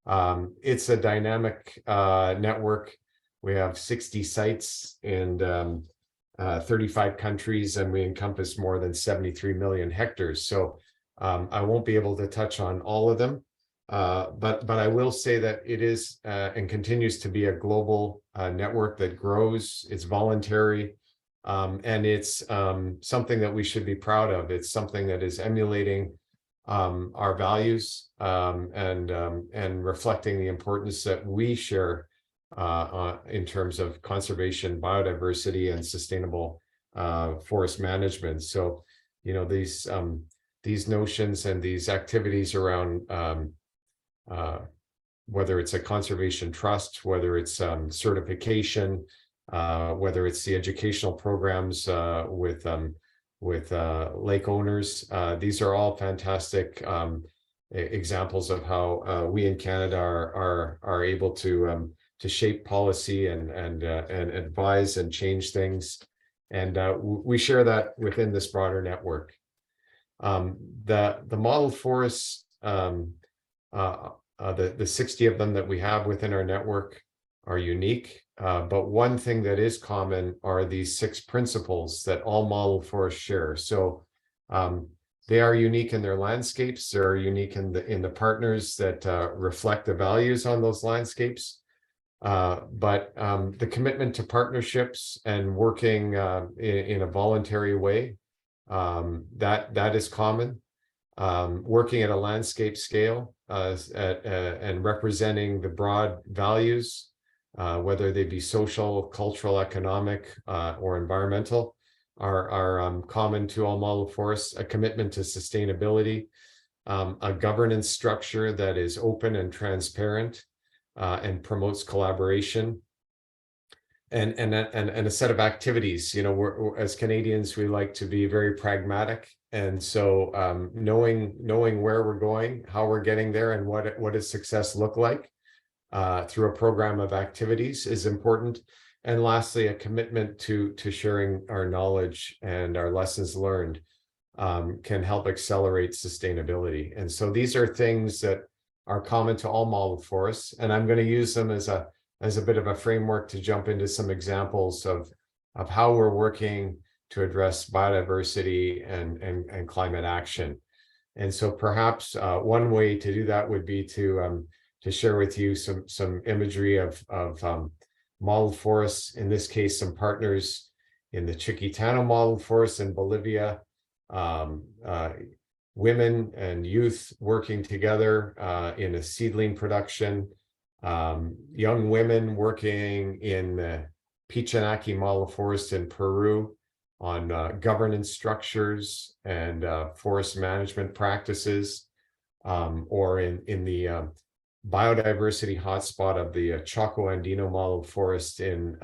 It's a dynamic network. We have 60 sites in 35 countries, and we encompass more than 73 million hectares. So I won't be able to touch on all of them, but I will say that it is and continues to be a global network that grows. It's voluntary, and it's something that we should be proud of. It's something that is emulating our values and reflecting the importance that we share in terms of conservation, biodiversity, and sustainable forest management. So, these notions and these activities around whether it's a conservation trust, whether it's certification, whether it's the educational programs with lake owners, these are all fantastic examples of how we in Canada are able to shape policy and advise and change things, and we share that within this broader network. The model forests, the 60 of them that we have within our network are unique, but one thing that is common are these 6 principles that all model forests share. So they are unique in their landscapes. They're unique in the partners that reflect the values on those landscapes. But the commitment to partnerships and working in a voluntary way, that is common. Working at a landscape scale and representing the broad values, whether they be social, cultural, economic, or environmental, are common to all model forests. A commitment to sustainability, a governance structure that is open and transparent, and promotes collaboration, and a set of activities. We're, as Canadians, we like to be very pragmatic, and so knowing where we're going, how we're getting there, and what does success look like through a program of activities is important. And lastly, a commitment to sharing our knowledge and our lessons learned can help accelerate sustainability. And so these are things that are common to all model forests, and I'm going to use them as a bit of a framework to jump into some examples of how we're working to address biodiversity and climate action. And so perhaps one way to do that would be to share with you some imagery of model forests, in this case some partners in the Chiquitano model forest in Bolivia, women and youth working together in a seedling production, young women working in the Pichinaki model forest in Peru on governance structures and forest management practices, or in the biodiversity hotspot of the Chaco Andino model forest in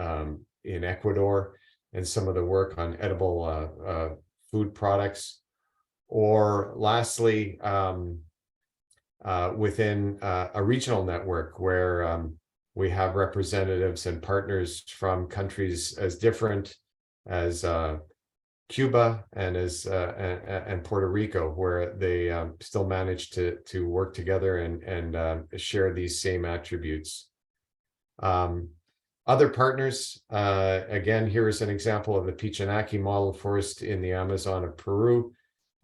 Ecuador, and some of the work on edible food products. Or lastly, within a regional network where we have representatives and partners from countries as different as Cuba and and Puerto Rico, where they still manage to work together and share these same attributes. Other partners, again, here is an example of the Pichinaki model forest in the Amazon of Peru,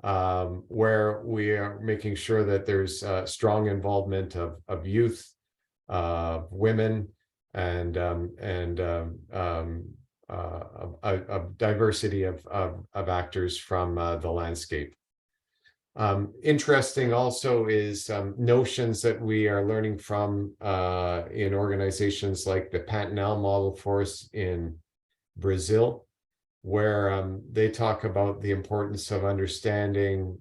where we are making sure that there's strong involvement of youth, women, and a diversity of actors from the landscape. Interesting also is notions that we are learning from in organizations like the Pantanal Model Forest in Brazil, where they talk about the importance of understanding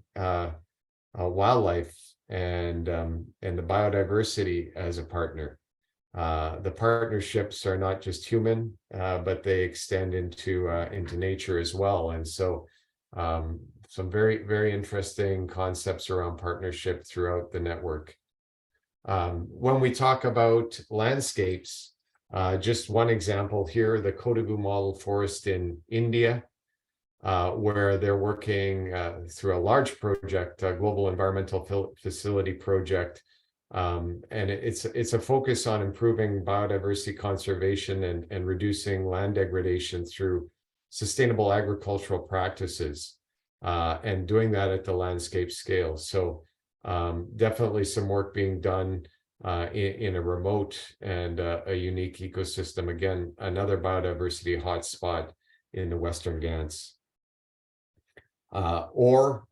wildlife and the biodiversity as a partner. The partnerships are not just human, but they extend into nature as well. And so some very, very interesting concepts around partnership throughout the network. When we talk about landscapes, just one example here, the Kodagu Model Forest in India, where they're working through a large project, a global environmental facility project. And it's a focus on improving biodiversity conservation and reducing land degradation through sustainable agricultural practices, and doing that at the landscape scale. So definitely some work being done in a remote and a unique ecosystem. Again, another biodiversity hotspot in the Western Ghats. Or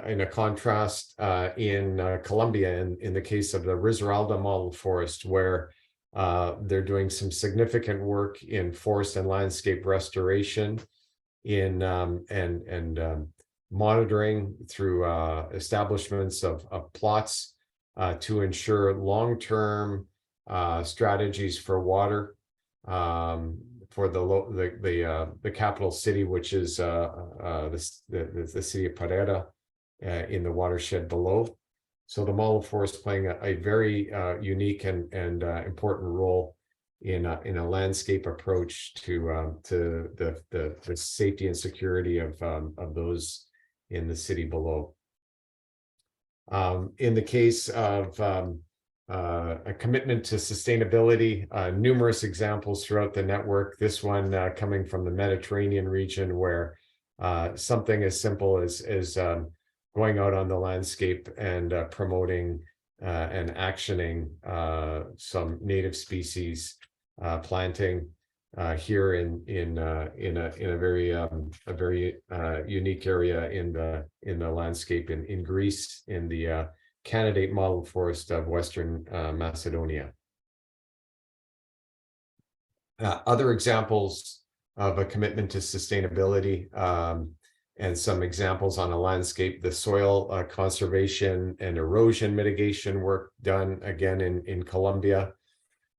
in a contrast in Colombia, in the case of the Risaralda Model Forest, where they're doing some significant work in forest and landscape restoration in and monitoring through establishments of plots to ensure long-term strategies for water for the capital city, which is the city of Pereira in the watershed below. So the model forest playing a very unique and important role in a landscape approach to the safety and security of those in the city below. In the case of a commitment to sustainability, numerous examples throughout the network. This one coming from the Mediterranean region, where something as simple as going out on the landscape and promoting and actioning some native species planting here in a very unique area in the landscape in Greece, in the candidate model forest of Western Macedonia. Other examples of a commitment to sustainability, and some examples on a landscape, the soil conservation and erosion mitigation work done again in Colombia.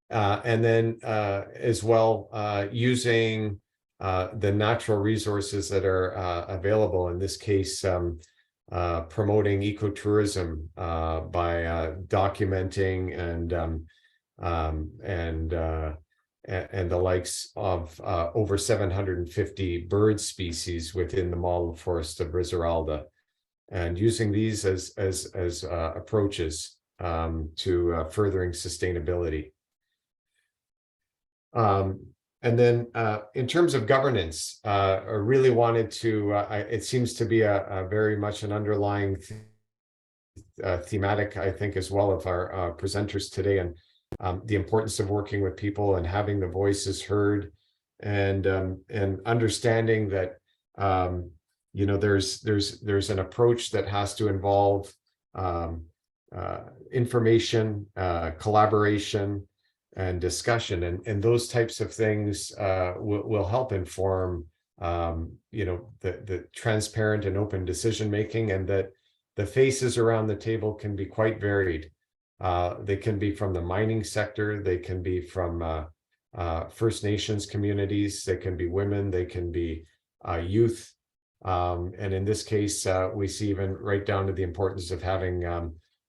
And then as well, using the natural resources that are available, in this case, promoting ecotourism by documenting and the likes of over 750 bird species within the model forest of Risaralda, and using these as approaches to furthering sustainability. And then in terms of governance, I really wanted to, it seems to be a very much an underlying thematic, I think, as well, of our presenters today, and the importance of working with people and having the voices heard, and understanding that, you know, there's an approach that has to involve information, collaboration, and discussion, and those types of things will help inform you know, the transparent and open decision making, and that the faces around the table can be quite varied. They can be from the mining sector, they can be from First Nations communities, they can be women, they can be youth, and in this case we see even right down to the importance of having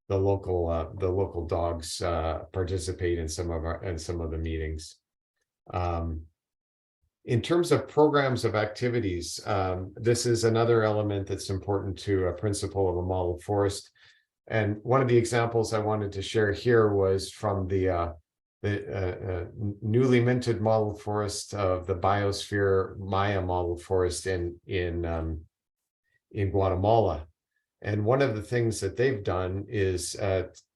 the local dogs participate in some of the meetings. In terms of programs of activities, this is another element that's important to a principle of a model forest. And one of the examples I wanted to share here was from the newly minted model forest of the Biosphere Maya model forest in Guatemala. And one of the things that they've done is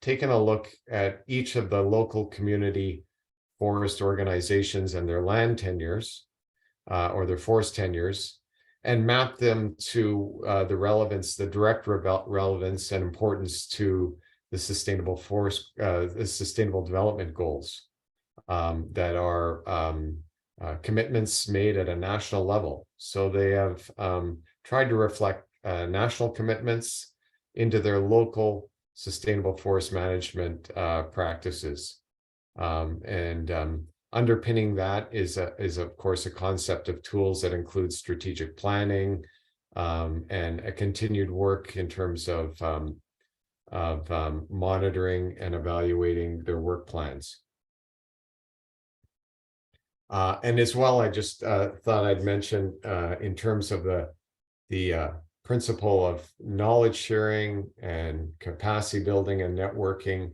taken a look at each of the local community forest organizations and their land tenures or their forest tenures, and map them to the relevance, the direct relevance and importance to the sustainable forest, the sustainable development goals that are commitments made at a national level. So they have tried to reflect national commitments into their local sustainable forest management practices. Underpinning that is of course a concept of tools that include strategic planning and a continued work in terms of monitoring and evaluating their work plans. And as well, I just thought I'd mention in terms of the principle of knowledge sharing and capacity building and networking.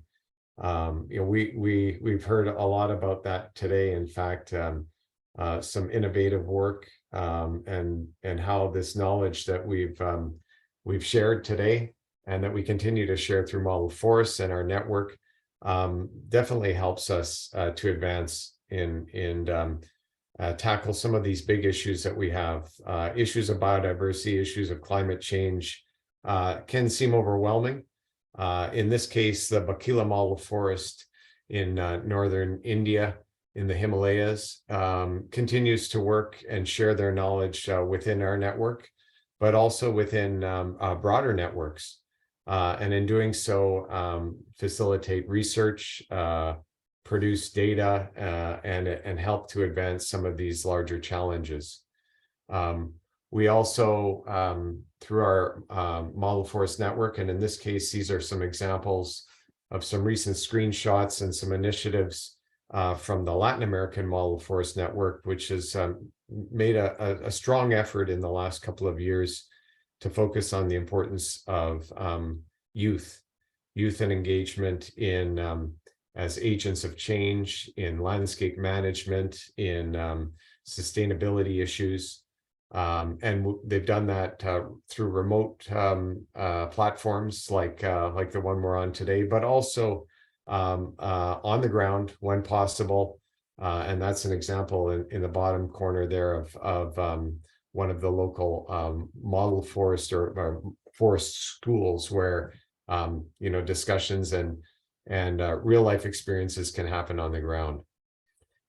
You know, we've heard a lot about that today. In fact, some innovative work and how this knowledge that we've shared today and that we continue to share through model forests and our network definitely helps us to advance and tackle some of these big issues that we have. Issues of biodiversity, issues of climate change can seem overwhelming. In this case, the Bakila model forest in northern India in the Himalayas continues to work and share their knowledge within our network, but also within broader networks. And in doing so, facilitate research, produce data, and help to advance some of these larger challenges. We also, through our model forest network, and in this case, these are some examples of some recent screenshots and some initiatives from the Latin American model forest network, which has made a strong effort in the last couple of years to focus on the importance of youth and engagement in as agents of change in landscape management, in sustainability issues. And they've done that through remote platforms like the one we're on today, but also on the ground when possible. And that's an example in the bottom corner there of one of the local model forest or forest schools where you know, discussions and real life experiences can happen on the ground.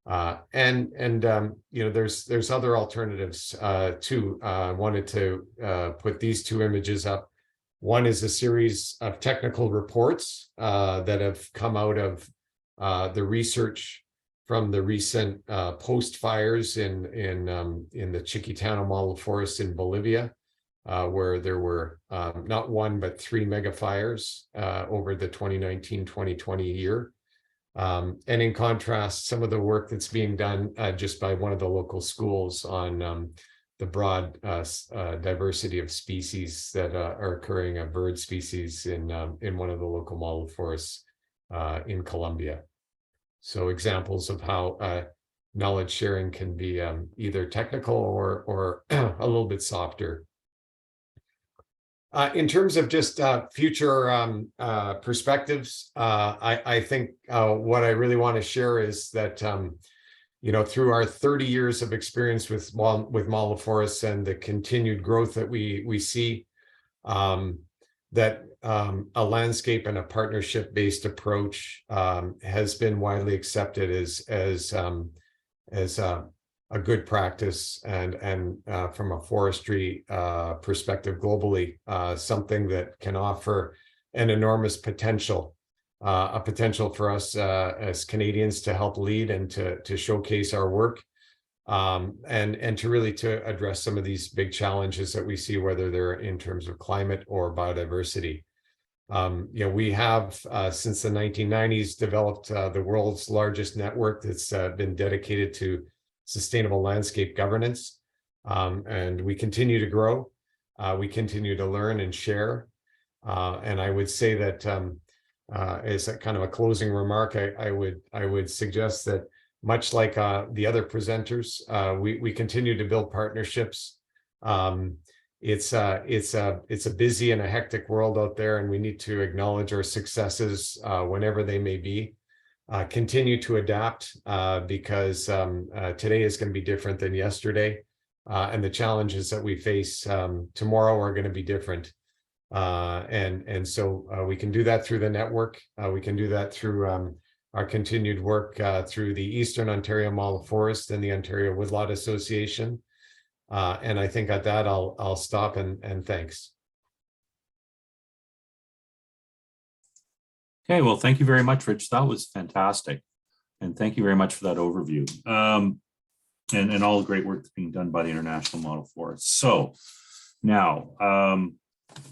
You know, there's other alternatives too. I wanted to put these two images up. One is a series of technical reports that have come out of the research from the recent post fires in the Chiquitano model forest in Bolivia, where there were not one but 3 mega fires over the 2019-2020 year. And in contrast, some of the work that's being done just by one of the local schools on the broad diversity of species that are occurring, bird species in one of the local model forests in Colombia. So examples of how knowledge sharing can be either technical or a little bit softer. In terms of just future perspectives, I think what I really want to share is that, you know, through our 30 years of experience with model forests and the continued growth that we see, that a landscape and a partnership-based approach has been widely accepted as a good practice and from a forestry perspective globally, something that can offer an enormous potential, a potential for us as Canadians to help lead and to showcase our work, and to really to address some of these big challenges that we see, whether they're in terms of climate or biodiversity. You know, we have since the 1990s developed the world's largest network that's been dedicated to sustainable landscape governance, and we continue to grow. We continue to learn and share, and I would say that as a kind of a closing remark, I would suggest that much like the other presenters, we continue to build partnerships. It's a busy and a hectic world out there, and we need to acknowledge our successes whenever they may be. Continue to adapt because today is going to be different than yesterday. and the challenges that we face tomorrow are going to be different. And so we can do that through the network. We can do that through our continued work through the Eastern Ontario Model Forest and the Ontario Woodlot Association. And I think at that I'll stop and thanks. Okay, well, thank you very much, Rich. That was fantastic. And thank you very much for that overview. And all the great work that's being done by the International Model Forest. So now,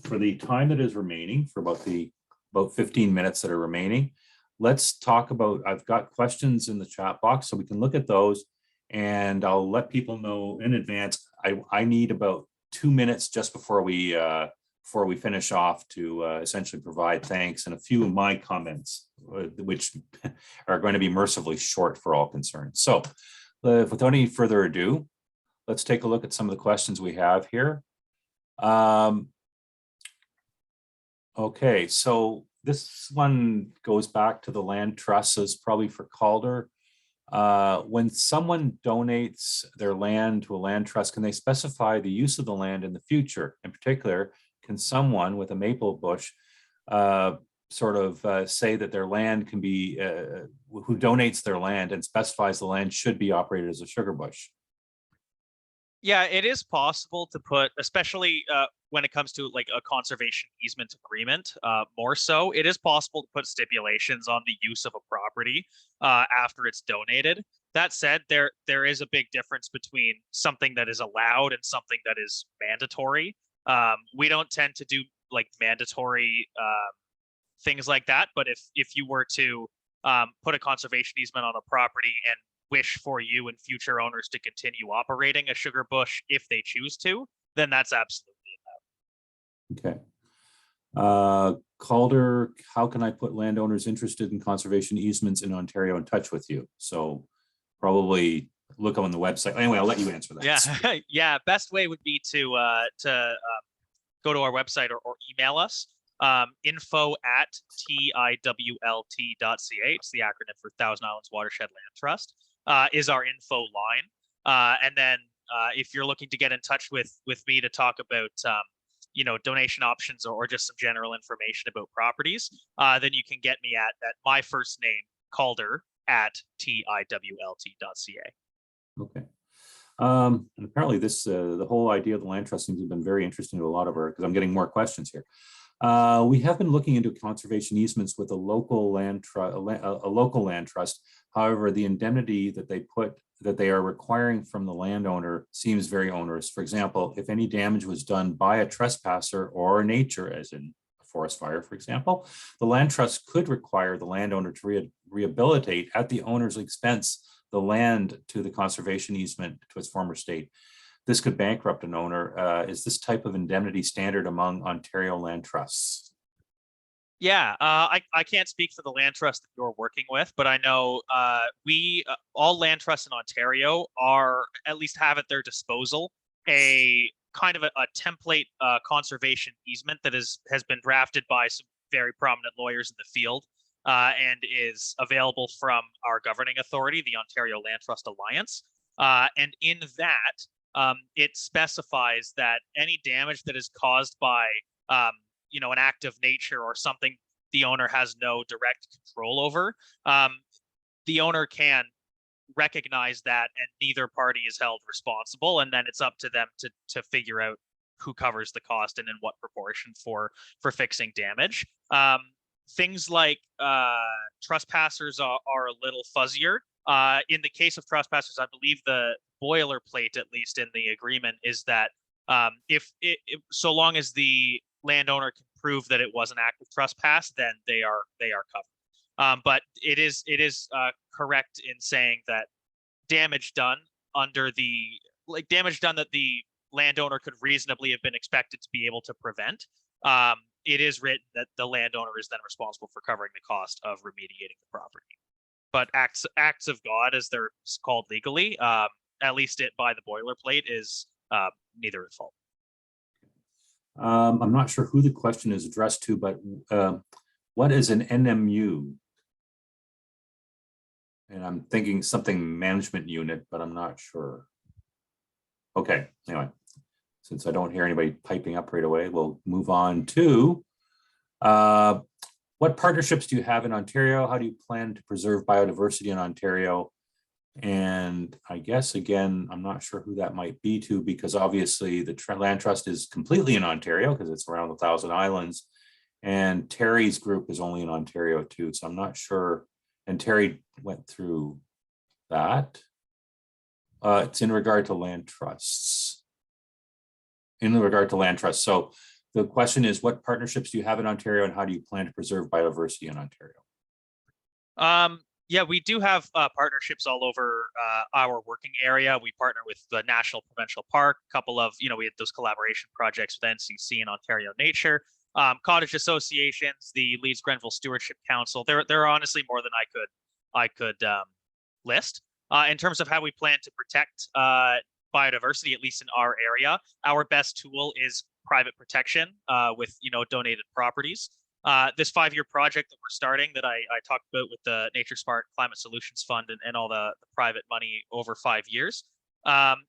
for the time that is remaining, for about 15 minutes that are remaining, let's talk about, I've got questions in the chat box, so we can look at those, and I'll let people know in advance. I need about 2 minutes just before we finish off to essentially provide thanks and a few of my comments, which are going to be mercifully short for all concerned. So without any further ado, let's take a look at some of the questions we have here. Okay, so this one goes back to the land trusses, probably for Calder. When someone donates their land to a land trust, can they specify the use of the land in the future? In particular, can someone with a maple bush say that their land can be, who donates their land and specifies the land should be operated as a sugar bush? Yeah, it is possible to put, especially when it comes to like a conservation easement agreement, more so, it is possible to put stipulations on the use of a property after it's donated. That said, there is a big difference between something that is allowed and something that is mandatory. We don't tend to do like mandatory things like that, but if you were to put a conservation easement on a property and wish for you and future owners to continue operating a sugar bush if they choose to, then that's absolutely allowed. Okay. Calder, how can I put landowners interested in conservation easements in Ontario in touch with you? So probably look on the website. Anyway, I'll let you answer that. Yeah, yeah. Best way would be to go to our website or email us. info@tiwlt.ca. It's the acronym for Thousand Islands Watershed Land Trust. Is our info line. And then if you're looking to get in touch with me to talk about donation options or just some general information about properties, then you can get me at my first name, Calder, @tiwlt.ca. Okay. And apparently this the whole idea of the land trust seems to have been very interesting to a lot of our, because I'm getting more questions here. We have been looking into conservation easements with a local land trust. However, the indemnity that they are requiring from the landowner seems very onerous. For example, if any damage was done by a trespasser or nature, as in a forest fire, for example, the land trust could require the landowner to rehabilitate at the owner's expense the land to the conservation easement to its former state. This could bankrupt an owner. Is this type of indemnity standard among Ontario land trusts? Yeah, I can't speak for the land trust that you're working with, but I know all land trusts in Ontario are at least have at their disposal a kind of a template conservation easement that has been drafted by some very prominent lawyers in the field and is available from our governing authority, the Ontario Land Trust Alliance. And in that, it specifies that any damage that is caused by an act of nature or something the owner has no direct control over, the owner can recognize that and neither party is held responsible, and then it's up to them to figure out who covers the cost and in what proportion for fixing damage. Things like trespassers are a little fuzzier. In the case of trespassers, I believe the boilerplate, at least in the agreement, is that if so long as the landowner can prove that it was an act of trespass, then they are covered. But it is correct in saying that damage done that the landowner could reasonably have been expected to be able to prevent. It is written that the landowner is then responsible for covering the cost of remediating the property. But acts of God, as they're called legally, at least by the boilerplate, is neither at fault. I'm not sure who the question is addressed to, but what is an NMU? And I'm thinking something management unit, but I'm not sure. Okay, anyway, since I don't hear anybody piping up right away, we'll move on to what partnerships do you have in Ontario? How do you plan to preserve biodiversity in Ontario? And I guess, again, I'm not sure who that might be to, because obviously the Land Trust is completely in Ontario because it's around 1,000 islands. And Terry's group is only in Ontario too. So I'm not sure. And Terry went through that. It's in regard to land trusts. In regard to land trusts. So the question is, what partnerships do you have in Ontario and how do you plan to preserve biodiversity in Ontario? Yeah, we do have partnerships all over our working area. We partner with the National Provincial Park, a couple of, we had those collaboration projects with NCC and Ontario Nature, cottage associations, the Leeds Grenville Stewardship Council. There are honestly more than I could list. In terms of how we plan to protect biodiversity, at least in our area, our best tool is private protection with donated properties. This 5-year project that we're starting that I talked about with the Nature Smart Climate Solutions Fund and all the private money over 5 years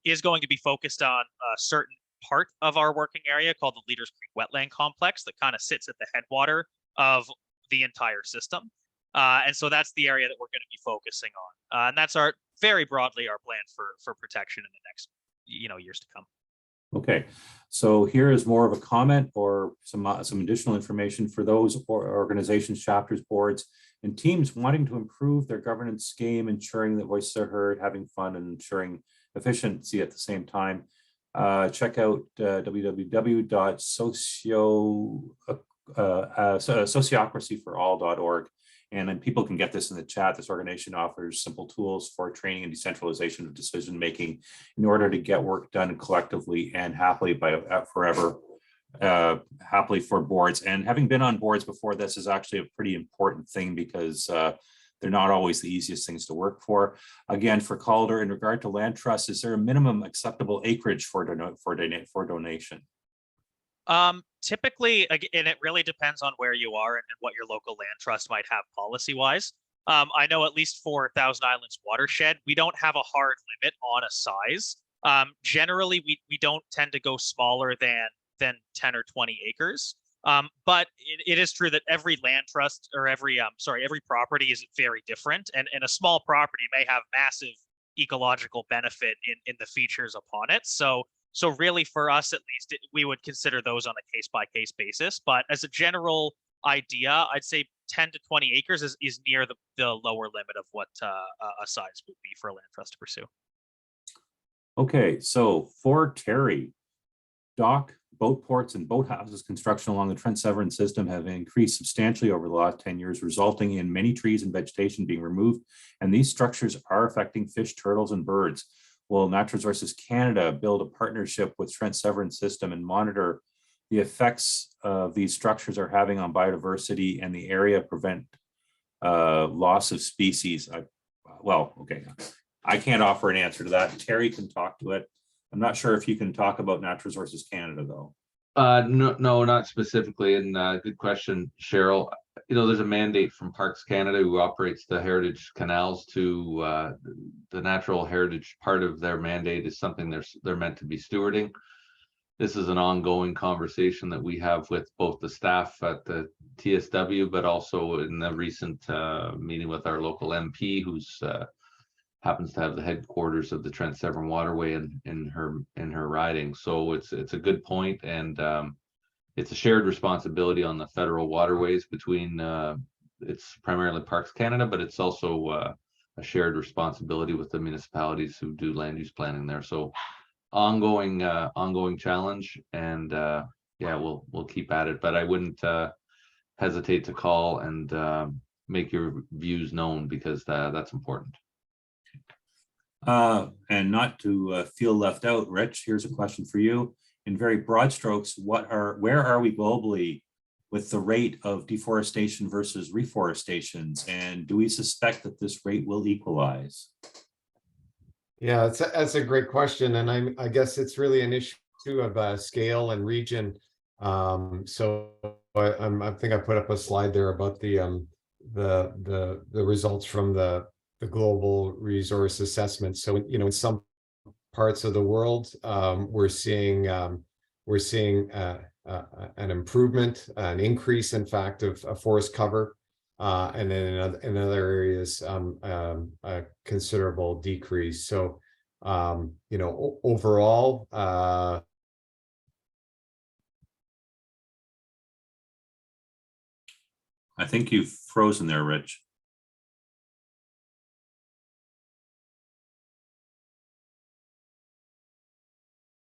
is going to be focused on a certain part of our working area called the Leaders Creek Wetland Complex that kind of sits at the headwater of the entire system. And so that's the area that we're going to be focusing on. And that's very broadly our plan for protection in the next years to come. Okay, so here is more of a comment or some additional information for those organizations, chapters, boards, and teams wanting to improve their governance game, ensuring that voices are heard, having fun, and ensuring efficiency at the same time. Check out www.sociocracyforall.org. And then people can get this in the chat. This organization offers simple tools for training and decentralization of decision making in order to get work done collectively and happily forever, happily for boards. And having been on boards before, this is actually a pretty important thing because they're not always the easiest things to work for. Again, for Calder, in regard to land trusts, is there a minimum acceptable acreage for donation? Typically, and it really depends on where you are and what your local land trust might have policy-wise. I know at least for Thousand Islands watershed, we don't have a hard limit on a size. Generally, we don't tend to go smaller than 10 or 20 acres. But it is true that every land trust or every property is very different, and a small property may have massive ecological benefit in the features upon it. So really, for us at least, we would consider those on a case-by-case basis. But as a general idea, I'd say 10 to 20 acres is near the lower limit of what a size would be for a land trust to pursue. Okay, so for Terry, dock, boat ports, and boathouses construction along the Trent Severn system have increased substantially over the last 10 years, resulting in many trees and vegetation being removed. And these structures are affecting fish, turtles, and birds. Will Natural Resources Canada build a partnership with Trent Severn system and monitor the effects of these structures are having on biodiversity and the area, prevent loss of species? Okay, I can't offer an answer to that. Terry can talk to it. I'm not sure if you can talk about Natural Resources Canada though. No, not specifically. And good question, Cheryl. There's a mandate from Parks Canada, who operates the heritage canals, to the natural heritage part of their mandate is something they're meant to be stewarding. This is an ongoing conversation that we have with both the staff at the TSW, but also in the recent meeting with our local MP, who's happens to have the headquarters of the Trent Severn Waterway in her riding. So it's a good point, and it's a shared responsibility on the federal waterways between it's primarily Parks Canada, but it's also a shared responsibility with the municipalities who do land use planning there. So ongoing challenge, and yeah, we'll keep at it. But I wouldn't hesitate to call and make your views known, because that's important. And not to feel left out, Rich, here's a question for you. In very broad strokes, where are we globally with the rate of deforestation versus reforestations? And do we suspect that this rate will equalize? Yeah, that's a great question. And I guess it's really an issue of scale and region. So I think I put up a slide there about the results from the global resource assessment. So, in some parts of the world, we're seeing an improvement, an increase, in fact, of forest cover, and then in other areas, a considerable decrease. So, you know, overall, I think you've frozen there, Rich.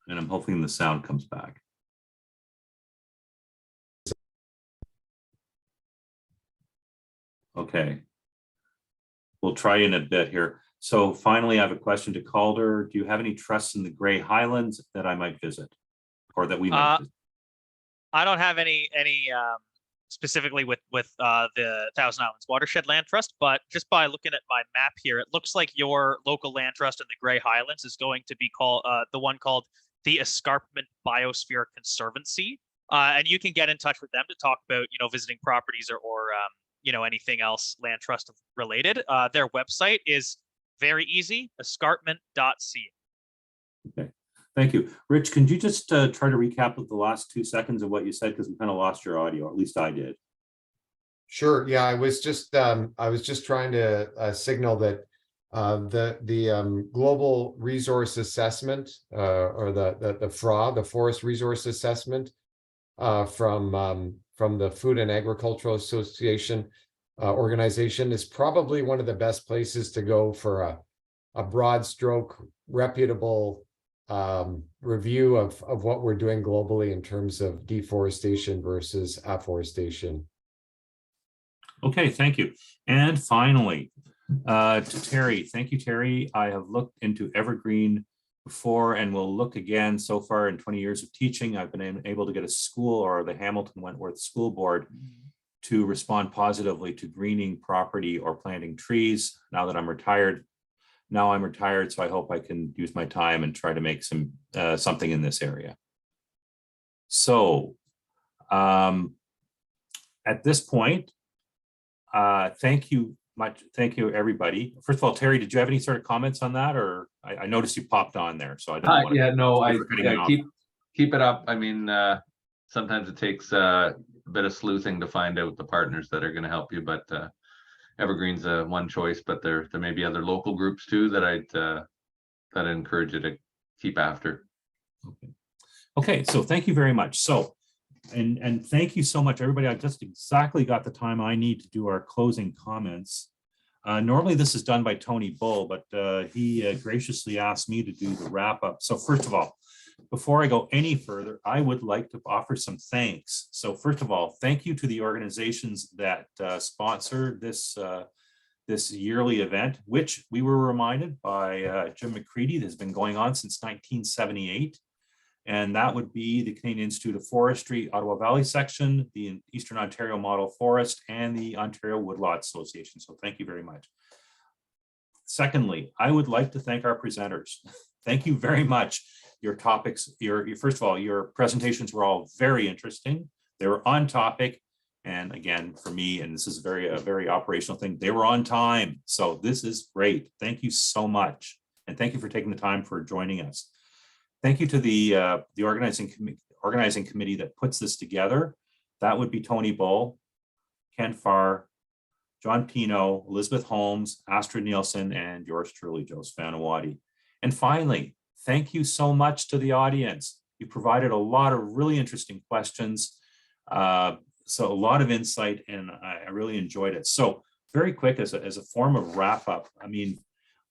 And I'm hoping the sound comes back. Okay. We'll try in a bit here. So finally, I have a question to Calder. Do you have any trusts in the Grey Highlands that I might visit, or that we might visit? I don't have any specifically with the Thousand Islands Watershed Land Trust, but just by looking at my map here, it looks like your local land trust in the Grey Highlands is going to be called the one called the Escarpment Biosphere Conservancy, and you can get in touch with them to talk about, you know, visiting properties or you know, anything else land trust related. Their website is very easy, escarpment.ca. Okay, thank you. Rich, can you just try to recap the last 2 seconds of what you said, because we kind of lost your audio, at least I did. sure. Yeah, I was just trying to signal that the Global Resource Assessment, or the FRA, the Forest Resource Assessment, from the Food and Agricultural Association organization, is probably one of the best places to go for a broad stroke, reputable review of what we're doing globally in terms of deforestation versus afforestation. Okay, thank you. And finally, to Terry. Thank you, Terry. I have looked into evergreen before and will look again. So far in 20 years of teaching, I've been able to get a school, or the Hamilton Wentworth School Board, to respond positively to greening property or planting trees. Now that I'm retired, so I hope I can use my time and try to make some something in this area. So at this point, thank you much. Thank you, everybody. First of all, Terry, did you have any sort of comments on that, or I noticed you popped on there, so I don't want to. Yeah, no, Yeah, keep it up. I mean, sometimes it takes a bit of sleuthing to find out the partners that are going to help you, but Evergreen's one choice, but there may be other local groups too that I'd encourage you to keep after. Okay, so thank you very much. So, and thank you so much, everybody. I just exactly got the time I need to do our closing comments. Normally this is done by Tony Bull, but he graciously asked me to do the wrap up. So first of all, before I go any further, I would like to offer some thanks. So first of all, thank you to the organizations that sponsor this this yearly event, which we were reminded by Jim McCready, that has been going on since 1978. And that would be the Canadian Institute of Forestry, Ottawa Valley Section, the Eastern Ontario Model Forest, and the Ontario Woodlot Association. So thank you very much. Secondly, I would like to thank our presenters. Thank you very much. Your topics, first of all, your presentations were all very interesting. They were on topic. And again, for me, and this is a very operational thing, they were on time. So this is great. Thank you so much. And thank you for taking the time for joining us. Thank you to the organizing committee that puts this together. That would be Tony Bull, Ken Farr, John Pino, Elizabeth Holmes, Astrid Nielsen, and yours truly, Joseph Anawati. And finally, thank you so much to the audience. You provided a lot of really interesting questions. So a lot of insight, and I really enjoyed it. So very quick, as a form of wrap up, I mean,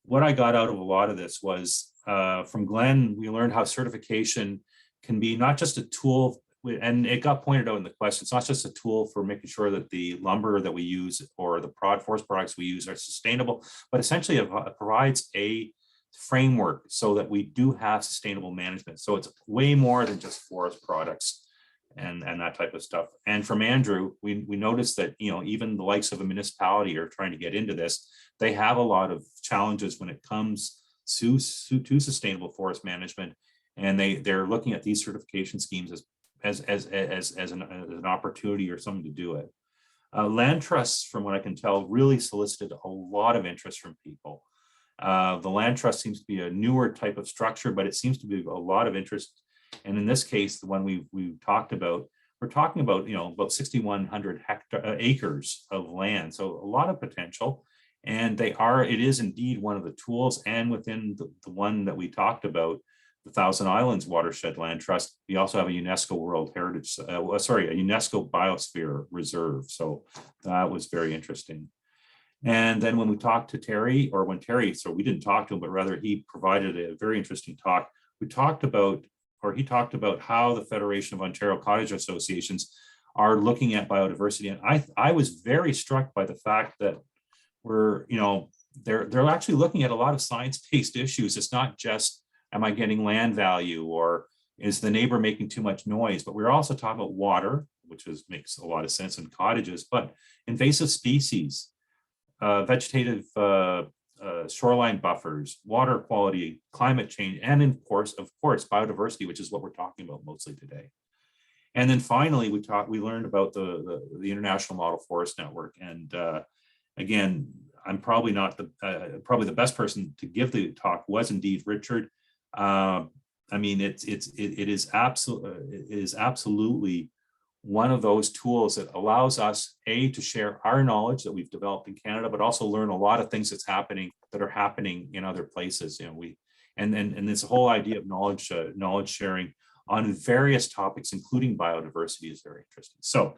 what I got out of a lot of this was from Glenn, we learned how certification can be not just a tool, and it got pointed out in the question, it's not just a tool for making sure that the lumber that we use or the forest products we use are sustainable, but essentially it provides a framework so that we do have sustainable management. So it's way more than just forest products and that type of stuff. And from Andrew, we noticed that, you know, even the likes of a municipality are trying to get into this. They have a lot of challenges when it comes to sustainable forest management, and they're looking at these certification schemes as an opportunity or something to do it. Land trusts, from what I can tell, really solicited a lot of interest from people. The land trust seems to be a newer type of structure, but it seems to be a lot of interest. And in this case, the one we talked about, we're talking about, you know, about 6,100 acres of land. So a lot of potential. And it is indeed one of the tools. And within the one that we talked about, the Thousand Islands Watershed Land Trust, we also have a UNESCO World Heritage, a UNESCO Biosphere Reserve. So that was very interesting. And then when we talked to Terry, or when Terry, so we didn't talk to him, but rather he provided a very interesting talk. We talked about, or he talked about how the Federation of Ontario Cottage Associations are looking at biodiversity. And I was very struck by the fact that they're actually looking at a lot of science-based issues. It's not just, am I getting land value, or is the neighbor making too much noise? But we're also talking about water, which makes a lot of sense in cottages, but invasive species, vegetative shoreline buffers, water quality, climate change, and of course, biodiversity, which is what we're talking about mostly today. And then finally, we learned about the International Model Forest Network. And again, I'm probably not probably the best person to give the talk was indeed Richard. I mean, it is absolutely one of those tools that allows us to share our knowledge that we've developed in Canada, but also learn a lot of things that are happening in other places. You know, and this whole idea of knowledge sharing on various topics, including biodiversity, is very interesting. So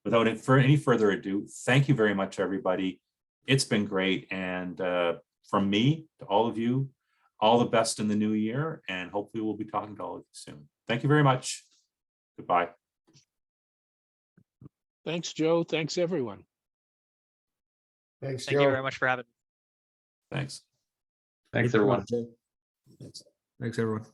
without any further ado, thank you very much, everybody. It's been great. And from me to all of you, all the best in the new year, and hopefully we'll be talking to all of you soon. Thank you very much. Goodbye. Thanks, Joe. Thanks, everyone. Thanks, Thank you Joe. very much for having me. Thanks. Thanks, everyone. Thanks, everyone.